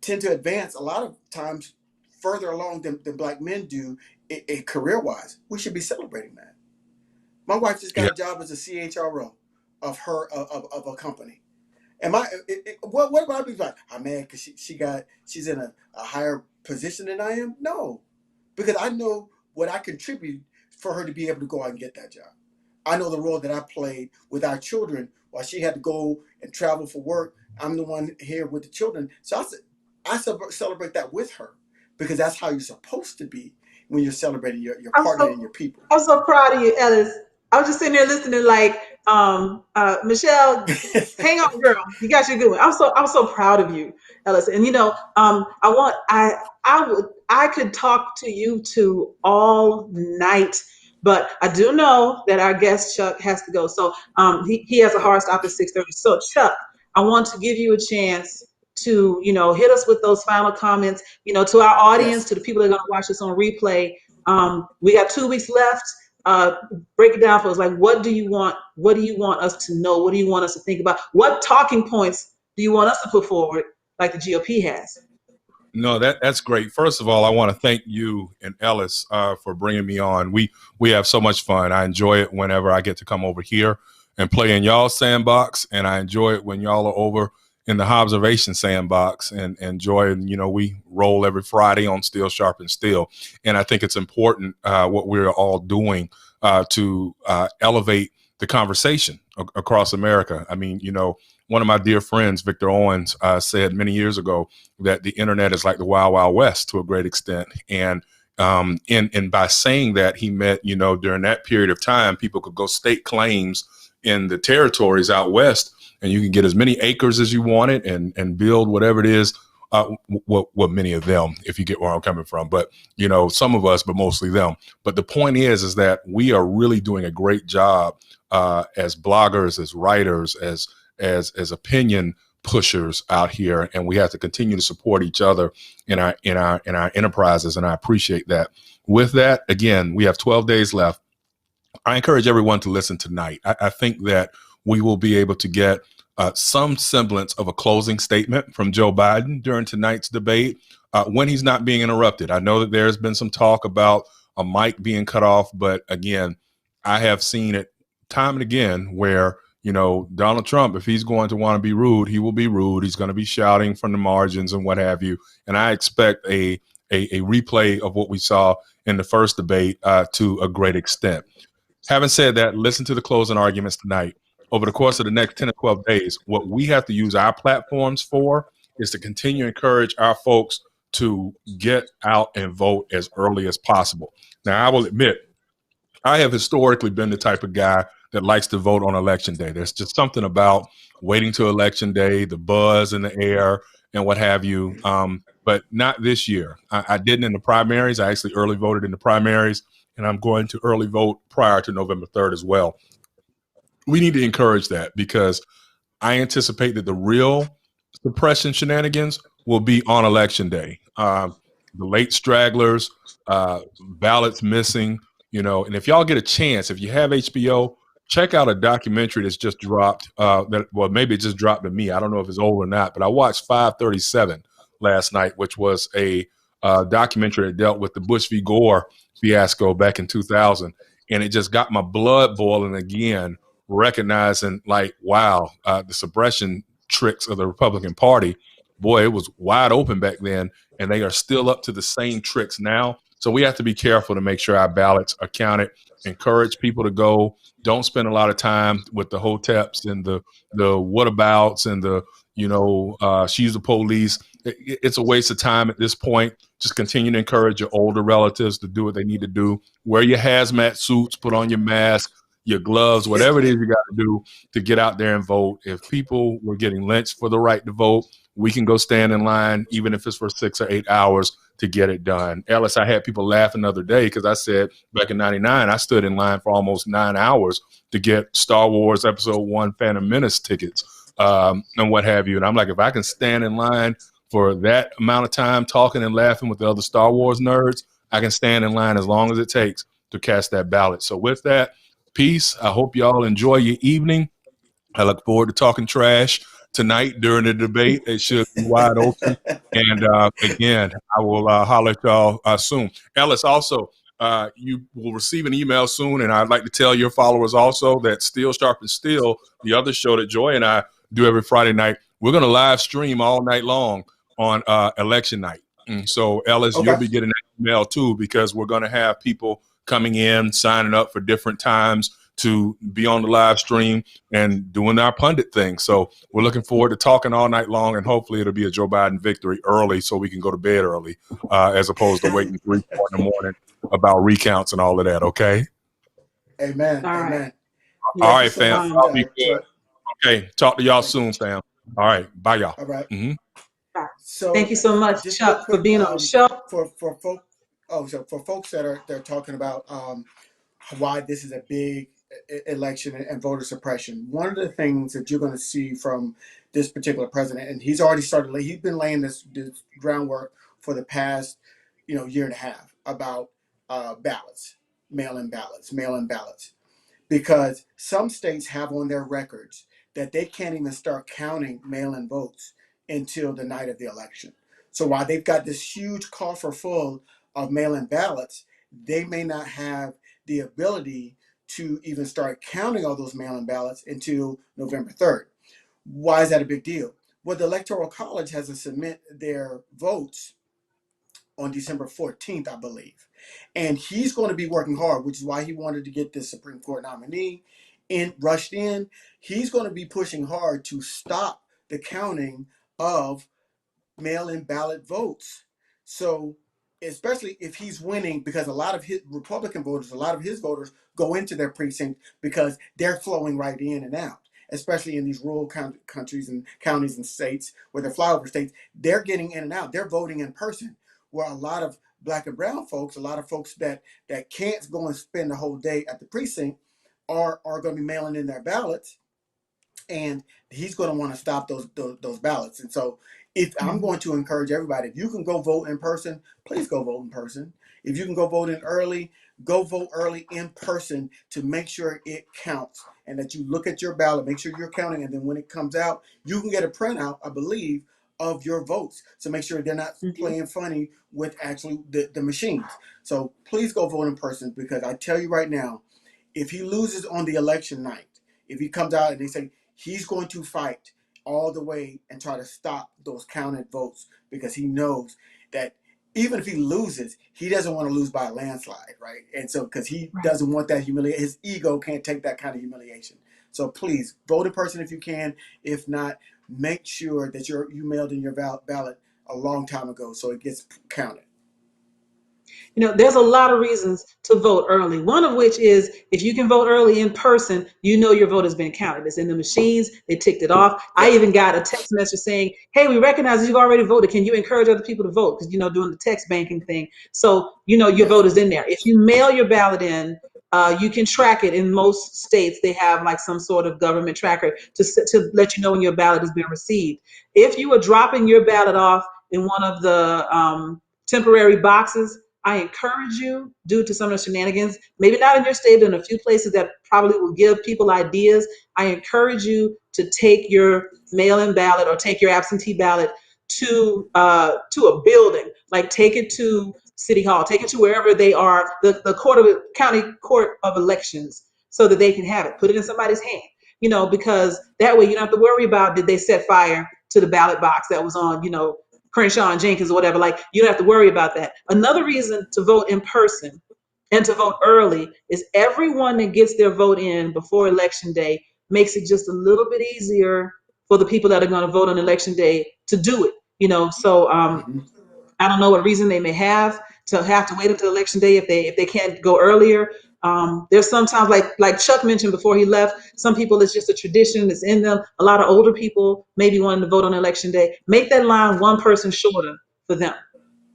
tend to advance a lot of times further along than Black men do career-wise. We should be celebrating that. My wife just got Yeah. a job as a CHRO of a company. Am I? What would I be like? I'm mad because she's in a higher position than I am. No, because I know what I contribute for her to be able to go out and get that job. I know the role that I played with our children while she had to go and travel for work. I'm the one here with the children, so I celebrate that with her because that's how you're supposed to be when you're celebrating your partner and your people. I'm so proud of you, Ellis. I was just sitting there listening, like, Michelle, hang on, girl, you got your good one. I'm so proud of you, Ellis. And I could talk to you two all night, but I do know that our guest Chuck has to go. So he has a hard stop at 6:30. So Chuck, I want to give you a chance to, hit us with those final comments, to our audience, Yes. to the people that are going to watch this on replay. We got 2 weeks left. Break it down for us. Like, what do you want? What do you want us to know? What do you want us to think about? What talking points do you want us to put forward, like the GOP has? No, that's great. First of all, I want to thank you and Ellis for bringing me on. We have so much fun. I enjoy it whenever I get to come over here and play in y'all's sandbox, and I enjoy it when y'all are over in the observation sandbox and enjoy. We roll every Friday on Steel Sharpen Steel, and I think it's important what we're all doing to elevate the conversation across America. I mean, one of my dear friends, Victor Owens, said many years ago that the internet is like the Wild Wild West to a great extent. And by saying that, he meant, during that period of time, people could go stake claims in the territories out west, and you can get as many acres as you wanted and build whatever it is. What many of them, if you get where I'm coming from, but some of us, but mostly them. But the point is that we are really doing a great job as bloggers, as writers, as opinion pushers out here, and we have to continue to support each other in our enterprises, and I appreciate that. With that, again, we have 12 days left. I encourage everyone to listen tonight. I think that we will be able to get some semblance of a closing statement from Joe Biden during tonight's debate when he's not being interrupted. I know that there's been some talk about a mic being cut off, but again, I have seen it time and again where Donald Trump, if he's going to want to be rude, he will be rude. He's going to be shouting from the margins and what have you. And I expect a replay of what we saw in the first debate to a great extent. Having said that, listen to the closing arguments tonight. Over the course of the next 10 or 12 days, what we have to use our platforms for is to continue to encourage our folks to get out and vote as early as possible. Now, I will admit, I have historically been the type of guy that likes to vote on election day. There's just something about waiting till election day, the buzz in the air and what have you. But not this year. I didn't in the primaries. I actually early voted in the primaries, and I'm going to early vote prior to November 3rd as well. We need to encourage that because I anticipate that the real suppression shenanigans will be on election day. The late stragglers, ballots missing, and if y'all get a chance, if you have HBO, check out a documentary that's just dropped. Maybe it just dropped to me. I don't know if it's old or not, but I watched 537 last night, which was a documentary that dealt with the Bush v. Gore fiasco back in 2000. And it just got my blood boiling again, recognizing like, wow, the suppression tricks of the Republican Party, boy, it was wide open back then. And they are still up to the same tricks now. So we have to be careful to make sure our ballots are counted, encourage people to go. Don't spend a lot of time with the hoteps and the whatabouts and the, she's the police. It's a waste of time at this point. Just continue to encourage your older relatives to do what they need to do. Wear your hazmat suits, put on your mask, your gloves, whatever it is you got to do to get out there and vote. If people were getting lynched for the right to vote, we can go stand in line, even if it's for 6 or 8 hours to get it done. Ellis, I had people laughing the other day because I said back in 99, I stood in line for almost 9 hours to get Star Wars Episode 1 Phantom Menace tickets and what have you. And I'm like, if I can stand in line for that amount of time talking and laughing with the other Star Wars nerds, I can stand in line as long as it takes to cast that ballot. So with that, peace. I hope y'all enjoy your evening. I look forward to talking trash tonight during the debate. It should be wide open. And again, I will holler at y'all soon. Ellis, also, you will receive an email soon. And I'd like to tell your followers also that Steel Sharp and Steel, the other show that Joy and I do every Friday night, we're going to live stream all night long on election night. And so, Ellis, Okay. you'll be getting that email too, because we're going to have people coming in, signing up for different times to be on the live stream and doing our pundit thing. So we're looking forward to talking all night long, and hopefully it'll be a Joe Biden victory early so we can go to bed early, as opposed to waiting 3, 4 in the morning about recounts and all of that. Okay. Amen. All right. Amen. All Yeah. right, fam. I'll be good. Okay. Talk to y'all Thank soon, you. fam. All right. Bye, y'all. All right. Mhm. So Thank you so much, just real Chuck, for quick, being on the show. for folk, so for folks that are they're talking about why this is a big election and voter suppression. One of the things that you're going to see from this particular president, and he's already started, he's been laying this groundwork for the past, year and a half about ballots, mail-in ballots, because some states have on their records that they can't even start counting mail-in votes until the night of the election. So while they've got this huge coffer full of mail-in ballots, they may not have the ability to even start counting all those mail-in ballots until November 3rd. Why is that a big deal? Well, the Electoral College has to submit their votes on December 14th, I believe. And he's going to be working hard, which is why he wanted to get this Supreme Court nominee rushed in. He's going to be pushing hard to stop the counting of mail-in ballot votes. So, especially if he's winning, because a lot of his Republican voters, a lot of his voters go into their precinct because they're flowing right in and out, especially in these rural countries and counties and states where they're flyover states. They're getting in and out. They're voting in person. Where a lot of Black and brown folks, a lot of folks that can't go and spend the whole day at the precinct, are going to be mailing in their ballots, and he's going to want to stop those ballots. And so, if I'm going to encourage everybody, if you can go vote in person, please go vote in person. If you can go vote go vote early in person to make sure it counts, and that you look at your ballot, make sure you're counting, and then when it comes out, you can get a printout, I believe, of your votes. So make sure they're not playing funny with actually the machines. So please go vote in person, because I tell you right now, if he loses on the election night, if he comes out and they say he's going to fight all the way and try to stop those counted votes, because he knows that even if he loses, he doesn't want to lose by a landslide, right? And so, because he doesn't want that humiliation, his ego can't take that kind of humiliation. So please vote in person if you can. If not, make sure that you mailed in your ballot a long time ago so it gets counted. There's a lot of reasons to vote early. One of which is, if you can vote early in person, your vote has been counted. It's in the machines. They ticked it off. I even got a text message saying, hey, we recognize you've already voted. Can you encourage other people to vote? Because, doing the text banking thing. So, your vote is in there. If you mail your ballot in, you can track it. In most states, they have like some sort of government tracker to let you know when your ballot has been received. If you are dropping your ballot off in one of the temporary boxes, I encourage you, due to some of the shenanigans, maybe not in your state, but in a few places that probably will give people ideas, I encourage you to take your mail-in ballot or take your absentee ballot to a building. Like, take it to City Hall, take it to wherever they are, the county court of elections, so that they can have it. Put it in somebody's hand, because that way you don't have to worry about, did they set fire to the ballot box that was on, Crenshaw and Jenkins or whatever. Like, you don't have to worry about that. Another reason to vote in person and to vote early is everyone that gets their vote in before election day makes it just a little bit easier for the people that are going to vote on election day to do it. So I don't know what reason they may have to wait until election day if they can't go earlier. There's sometimes, like Chuck mentioned before he left, some people, it's just a tradition that's in them. A lot of older people maybe wanting to vote on election day. Make that line one person shorter for them.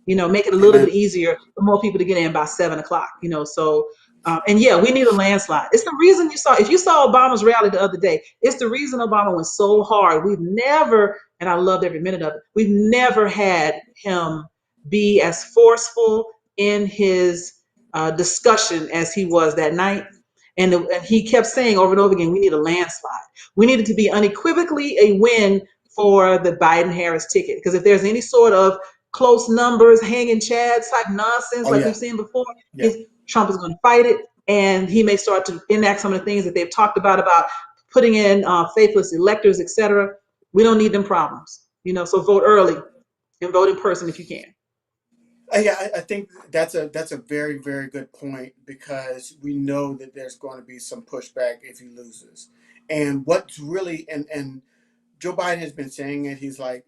Make it a little bit easier for more people to get in by 7 o'clock. So and yeah, we need a landslide. It's the reason if you saw Obama's rally the other day, it's the reason Obama went so hard. We've never, and I loved every minute of it, we've never had him be as forceful in his discussion as he was that night. And he kept saying over and over again, we need a landslide. We need it to be unequivocally a win for the Biden-Harris ticket. Because if there's any sort of close numbers, hanging chads type nonsense Oh like yeah, we've seen before, yeah. Trump is going to fight it. And he may start to enact some of the things that they've talked about putting in faithless electors, etc. We don't need them problems. So vote early and vote in person if you can. Yeah, I think that's a very, very good point, because we know that there's going to be some pushback if he loses. And what's really and Joe Biden has been saying it. He's like,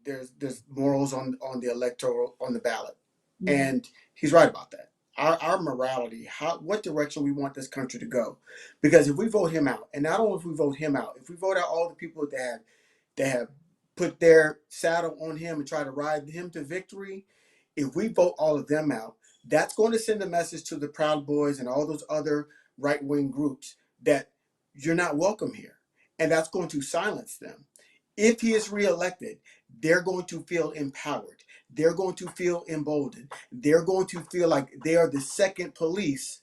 there's morals on the electoral, on the ballot, Mm-hmm. and he's right about that. Our morality, what direction we want this country to go, because if we vote him out, and not only if we vote him out, if we vote out all the people that have put their saddle on him and try to ride him to victory, if we vote all of them out, that's going to send a message to the Proud Boys and all those other right-wing groups that you're not welcome here. And that's going to silence them. If he is reelected, they're going to feel empowered. They're going to feel emboldened. They're going to feel like they are the second police,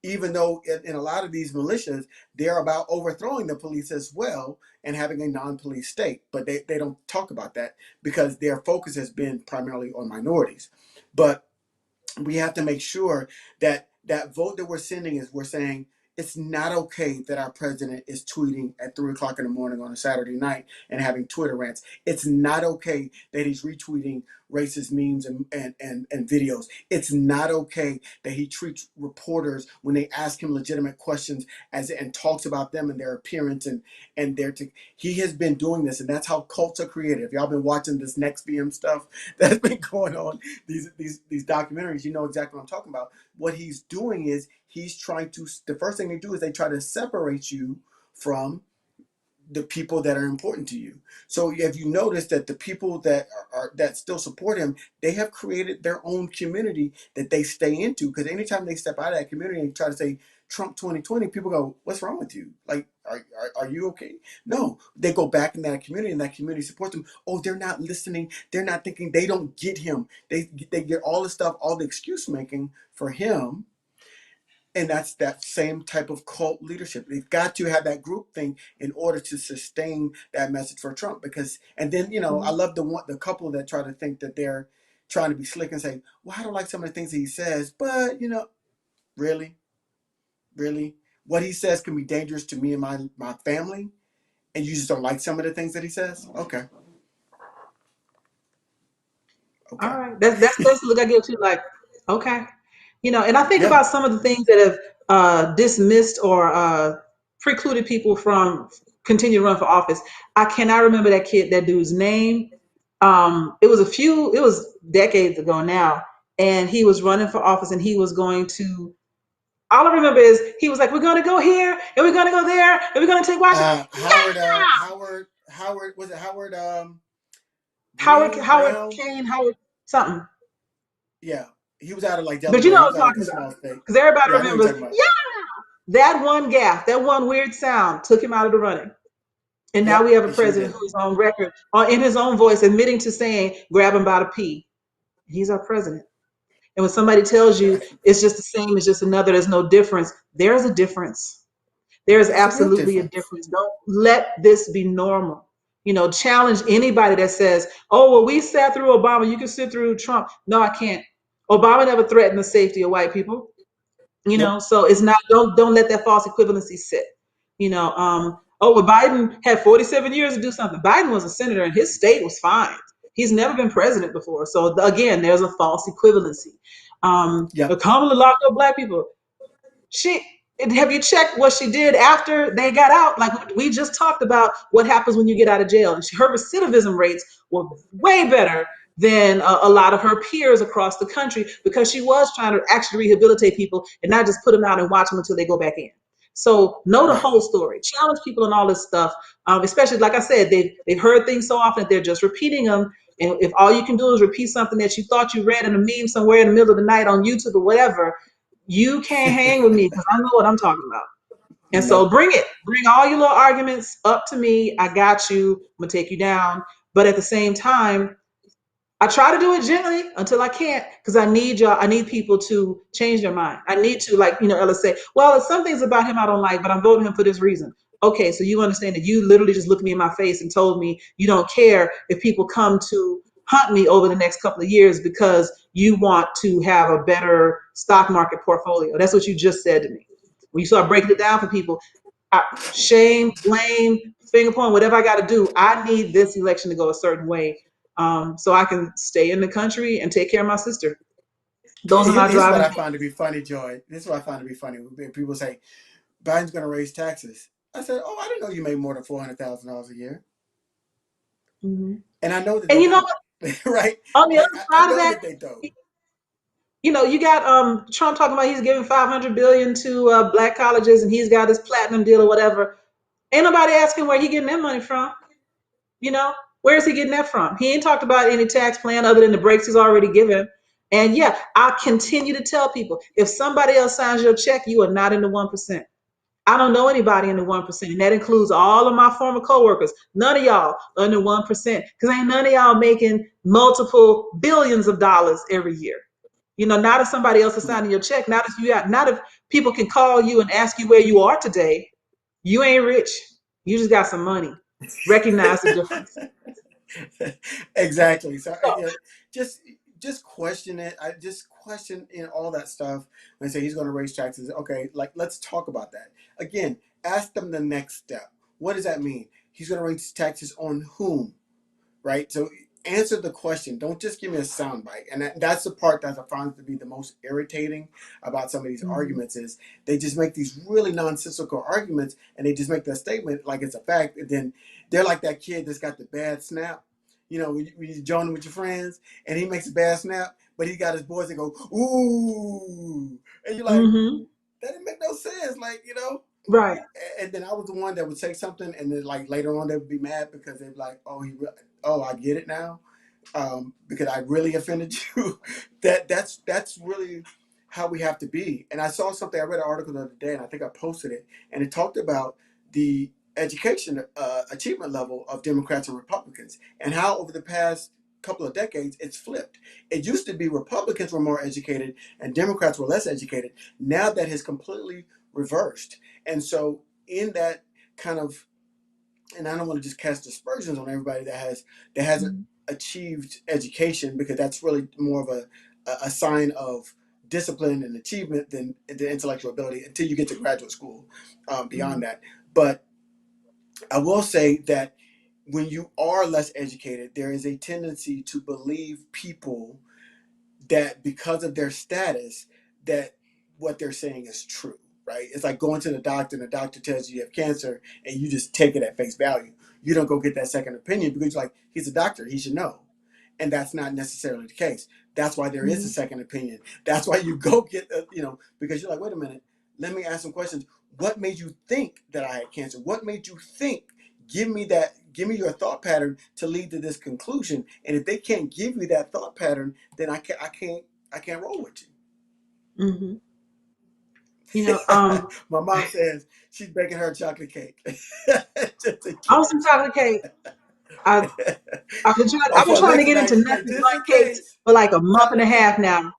even though in a lot of these militias, they're about overthrowing the police as well and having a non-police state. But they don't talk about that because their focus has been primarily on minorities. But we have to make sure that that vote that we're sending is, we're saying it's not okay that our president is tweeting at 3 o'clock in the morning on a Saturday night and having Twitter rants. It's not okay that he's retweeting racist memes and videos. It's not okay that he treats reporters when they ask him legitimate questions and talks about them and their appearance and he has been doing this, and that's how cults are created. If y'all been watching this Next VM stuff that's been going on, these documentaries, you know exactly what I'm talking about. What he's doing is he's trying to, the first thing they do is they try to separate you from the people that are important to you. So if you notice that the people that are that still support him, they have created their own community that they stay into. Because anytime they step out of that community and try to say Trump 2020, people go, "What's wrong with you? Like, are you okay?" No, they go back in that community, and that community supports them. Oh, they're not listening. They're not thinking. They don't get him. They get all the stuff, all the excuse making for him. And that's that same type of cult leadership. They've got to have that group thing in order to sustain that message for Trump. Because, and then, I love the couple that try to think that they're trying to be slick and say, well, I don't like some of the things he says, but, really, really, what he says can be dangerous to me and my family, and you just don't like some of the things that he says? Okay. All right. That's the look I give to, like, okay. And I think Yeah. about some of the things that have dismissed or precluded people from continue to run for office. I cannot remember that dude's name. It was decades ago now, and he was running for office, and he was going to. All I remember is he was like, "We're going to go here, and we're going to go there, and we're going to take Washington." Howard, was it Howard, Howard Brown? Kane, Howard something. Yeah. He was out of like But you Delaware. know He what was I'm out of like a talking small about. state. Because everybody Yeah, I know what you're remembers, talking about. yeah, that one gaffe, that one weird sound took him out of the running. And now Yep, we have a it sure president did. who is on record, in his own voice, admitting to saying, grab him by the P. He's our president. And when somebody tells you Right. it's just the same, it's just another, there's no difference, there's a difference. There is There's a real absolutely a difference. difference. Don't let this be normal. Challenge anybody that says, oh, well, we sat through Obama, you can sit through Trump. No, I can't. Obama never threatened the safety of white people. Nope. So it's not, don't let that false equivalency sit. Oh, well, Biden had 47 years to do something. Biden was a senator and his state was fine. He's never been president before. So again, there's a false equivalency. Yep. Kamala locked up black people. Have you checked what she did after they got out? Like we just talked about what happens when you get out of jail. And her recidivism rates were way better than a lot of her peers across the country, because she was trying to actually rehabilitate people and not just put them out and watch them until they go back in. So know the Right. whole story. Challenge people and all this stuff, especially, like I said, they've heard things so often that they're just repeating them. And if all you can do is repeat something that you thought you read in a meme somewhere in the middle of the night on YouTube or whatever, you can't hang with me because I know what I'm talking about. And so Nope. bring it. Bring all your little arguments up to me. I got you. I'm going to take you down. But at the same time, I try to do it gently until I can't, because I need y'all. I need people to change their mind. I need to, like, Ella say, well, there's some things about him I don't like, but I'm voting him for this reason. Okay, so you understand that you literally just looked me in my face and told me you don't care if people come to hunt me over the next couple of years because you want to have a better stock market portfolio. That's what you just said to me. When you start breaking it down for people, shame, blame, finger point, whatever I got to do, I need this election to go a certain way, so I can stay in the country and take care of my sister. Those are my Here's what driving I forces. find to be funny, Joy. This is what I find to be funny. When people say Biden's going to raise taxes. I said, "Oh, I didn't know you made more than $400,000 a year." Mm-hmm. And I know that And they you know don't, what? right? On the Like other I side of know that, that they don't. you got Trump talking about he's giving 500 billion to black colleges, and he's got his platinum deal or whatever. Ain't nobody asking where he getting that money from. You know, where is he getting that from? He ain't talked about any tax plan other than the breaks he's already given. And yeah, I continue to tell people, if somebody else signs your check, you are not in the 1%. I don't know anybody in the 1%. And that includes all of my former coworkers. None of y'all are in the 1%, because ain't none of y'all making multiple billions of dollars every year. Not if somebody else is Yeah. signing your check, not if people can call you and ask you where you are today. You ain't rich. You just got some money. Recognize the difference. Exactly. So So, just just question it. I just question all that stuff when they say he's going to raise taxes. Okay, like let's talk about that again. Ask them the next step. What does that mean? He's going to raise taxes on whom? Right? So answer the question. Don't just give me a soundbite. And that's the part that I find to be the most irritating about some of these mm-hmm. arguments is they just make these really nonsensical arguments and they just make that statement like it's a fact. And then they're like that kid that's got the bad snap. When you're joining with your friends and he makes a bad snap, but he got his boys that go, ooh. And you're like, Mm-hmm. that didn't make no sense. Right. And then I was the one that would say something, and then like later on they would be mad because they'd be like, "Oh, I get it now," because I really offended you. That's really how we have to be. And I saw something. I read an article the other day, and I think I posted it, and it talked about the education achievement level of Democrats and Republicans, and how over the past couple of decades it's flipped. It used to be Republicans were more educated and Democrats were less educated. Now that has completely reversed. And so in that kind of, and I don't want to just cast aspersions on everybody that hasn't achieved education, because that's really more of a sign of discipline and achievement than the intellectual ability until you get to graduate school. Beyond that, but I will say that when you are less educated, there is a tendency to believe people that because of their status, that what they're saying is true, right? It's like going to the doctor and the doctor tells you have cancer and you just take it at face value. You don't go get that second opinion because you're like, he's a doctor, he should know. And that's not necessarily the case. That's why there is a Mm-hmm. second opinion. That's why you go get, because you're like, wait a minute, let me ask some questions. What made you think that I had cancer? What made you think? Give me your thought pattern to lead to this conclusion. And if they can't give me that thought pattern, then I can't roll with you. Mm-hmm. My mom says she's baking her chocolate cake. Just to Awesome get chocolate cake. I, Oh, I've been for trying to get Alexis, into now nothing just in but cakes case, for like a month and a chocolate half cake. now.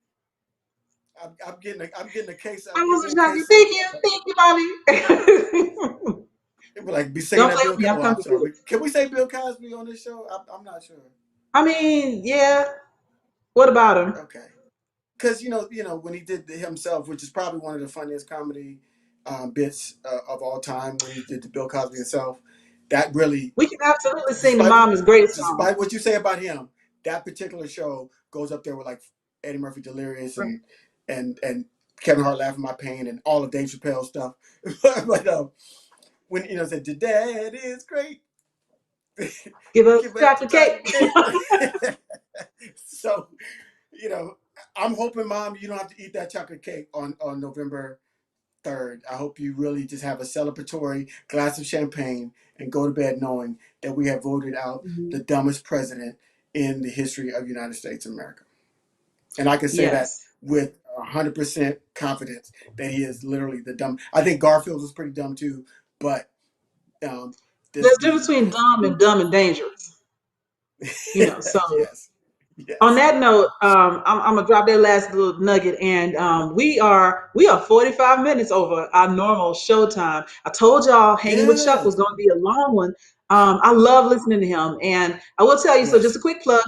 I'm getting a case. I I'm getting was me a chocolate. case of. Thank you, mommy. It would like be singing Don't that play Bill. with me. I'm Oh, I'm coming through. sorry. Can we say Bill Cosby on this show? I'm not sure. I mean, yeah. What about him? Okay, because when he did himself, which is probably one of the funniest comedy bits of all time, when he did the Bill Cosby himself. That really, We can absolutely sing the despite Mama's greatest song. despite what you say about him, that particular show goes up there with like Eddie Murphy Delirious Right. and Kevin Hart Laughing My Pain and all of Dave Chappelle stuff. But when said the dad is great, Give us give up the chocolate chocolate cake. cake. So you know, I'm hoping, Mom, you don't have to eat that chocolate cake on November 3rd. I hope you really just have a celebratory glass of champagne and go to bed knowing that we have voted out Mhm. the dumbest president in the history of the United States of America. And I can say that Yes. with 100% confidence that he is literally the dumb. I think Garfield was pretty dumb too, but um, this There's a difference the between dumb and dangerous. So yes. Yes. On that note, I'm gonna drop that last little nugget, and we are 45 minutes over our normal show time. I told y'all hanging with Chuck Yeah. was gonna be a long one. I love listening to him, and I will tell you. So, just Yes. a quick plug.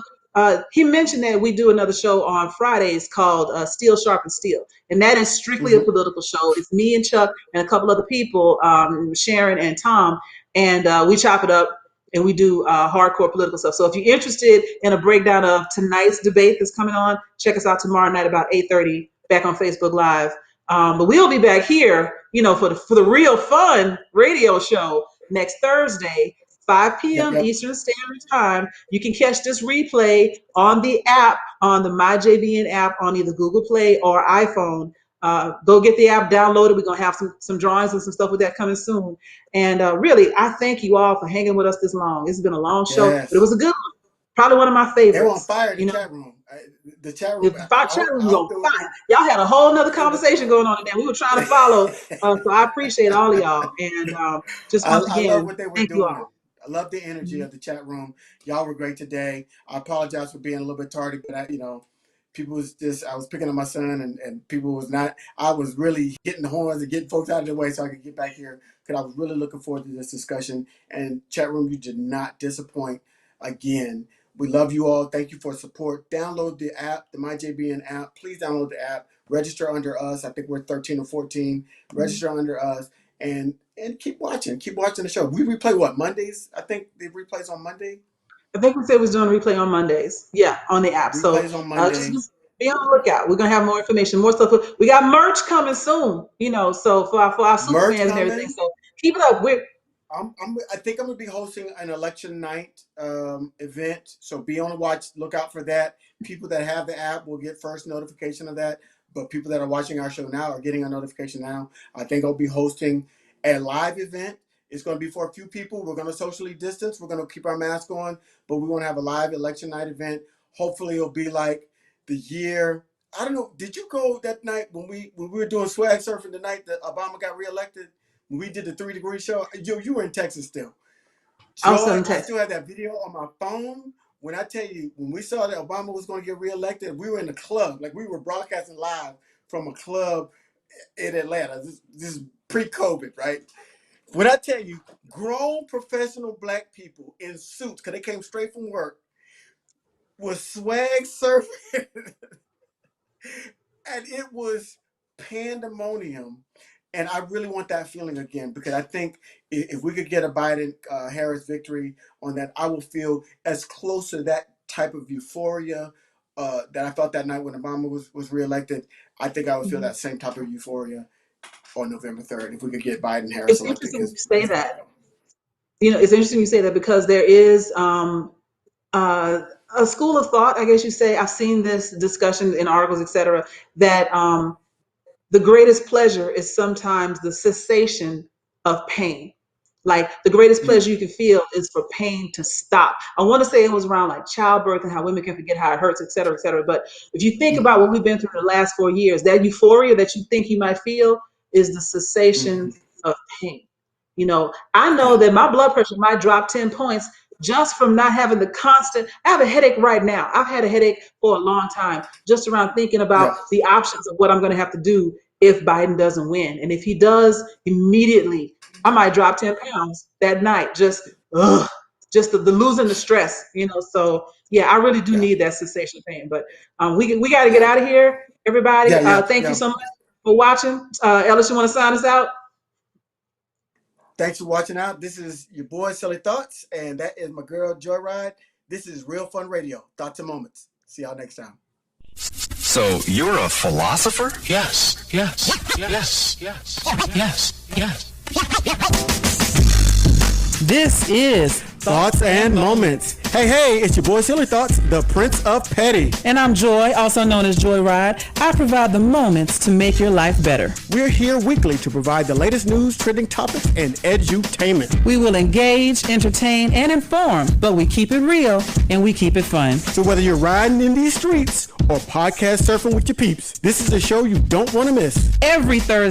He mentioned that we do another show on Fridays called Steel Sharp Steel, and that is strictly a Mm-hmm. political show. It's me and Chuck and a couple other people, Sharon and Tom, and we chop it up and we do hardcore political stuff. So if you're interested in a breakdown of tonight's debate that's coming on, check us out tomorrow night about 8:30 back on Facebook Live. But we'll be back here, for the real fun radio show next Thursday, 5 Yep. p.m. Yep. Eastern Standard Time. You can catch this replay on the app, on the MyJBN app on either Google Play or iPhone. Go get the app downloaded. We're going to have some drawings and some stuff with that coming soon. And really, I thank you all for hanging with us this long. It's been a long show, but it Yes. was a good one. Probably one of my They were on favorites. fire in the chat room. The chat The room. chat room I was hope on there was. fire. Y'all had a whole nother conversation going on in there. We were trying to follow. So I appreciate all of y'all. And just once I love again, what they were thank you doing. all. I love the energy of the chat room. Y'all were great today. I apologize for being a little bit tardy, but people was just, I was picking up my son and people was not, I was really hitting the horns and getting folks out of the way so I could get back here because I was really looking forward to this discussion. And chat room, you did not disappoint again. We love you all. Thank you for support. Download the app, the MyJBN app. Please download the app. Register under us. I think we're 13 or 14. Register under us and keep watching. Keep watching the show. We replay what, Mondays? I think the replay's on Monday. I think we said we was doing a replay on Mondays. Yeah, on the app. So Replays on Monday. just be on the lookout. We're gonna have more information, more stuff. We got merch coming soon, so for our super Merch fans and coming. everything. So keep it up. I think I'm gonna be hosting an election night event, so be on the lookout for that. People that have the app will get first notification of that, but people that are watching our show now are getting a notification now. I think I'll be hosting a live event. It's going to be for a few people. We're going to socially distance. We're going to keep our mask on, but we want to have a live election night event. Hopefully, it'll be like the year. I don't know. Did you go that night when we were doing swag surfing the night that Obama got reelected? When we did the 3 Degree show, you were in Texas still. I was still in Joy, I Texas. still have that video on my phone. When I tell you, when we saw that Obama was going to get reelected, we were in the club. Like we were broadcasting live from a club in Atlanta. This is pre-COVID, right? When I tell you, grown professional black people in suits, because they came straight from work, was swag surfing. And it was pandemonium. And I really want that feeling again, because I think if we could get a Biden-Harris victory on that, I will feel as close to that type of euphoria that I felt that night when Obama was reelected. I think I would feel that same type of euphoria on November 3rd if we could get Biden-Harris It's elected. interesting you say that. It's interesting you say that because there is a school of thought, I guess you say. I've seen this discussion in articles, etc., that the greatest pleasure is sometimes the cessation of pain. Like the greatest pleasure you can feel is for pain to stop. I want to say it was around like childbirth and how women can forget how it hurts, et cetera, et cetera. But if you think about what we've been through the last 4 years, that euphoria that you think you might feel is the cessation of pain. I know that my blood pressure might drop 10 points just from not having the constant. I have a headache right now. I've had a headache for a long time, just around thinking about the options of what I'm going to have to do if Biden doesn't win. And if he does, immediately, I might drop 10 pounds that night. Just the losing the stress, So yeah, I really do need that cessation of pain. But we got to get out of here, everybody. Thank you so much for watching. Ellis, you want to sign us out? Thanks for watching out. This is your boy, Silly Thoughts, and that is my girl, Joyride. This is Real Fun Radio. Thoughts and Moments. See y'all next time. So you're a philosopher? Yes. This is Thoughts and Moments. Hey, it's your boy Silly Thoughts, the Prince of Petty. And I'm Joy, also known as Joyride. I provide the moments to make your life better. We're here weekly to provide the latest news, trending topics, and edutainment. We will engage, entertain, and inform, but we keep it real and we keep it fun. So whether you're riding in these streets or podcast surfing with your peeps, this is a show you don't want to miss. Every Thursday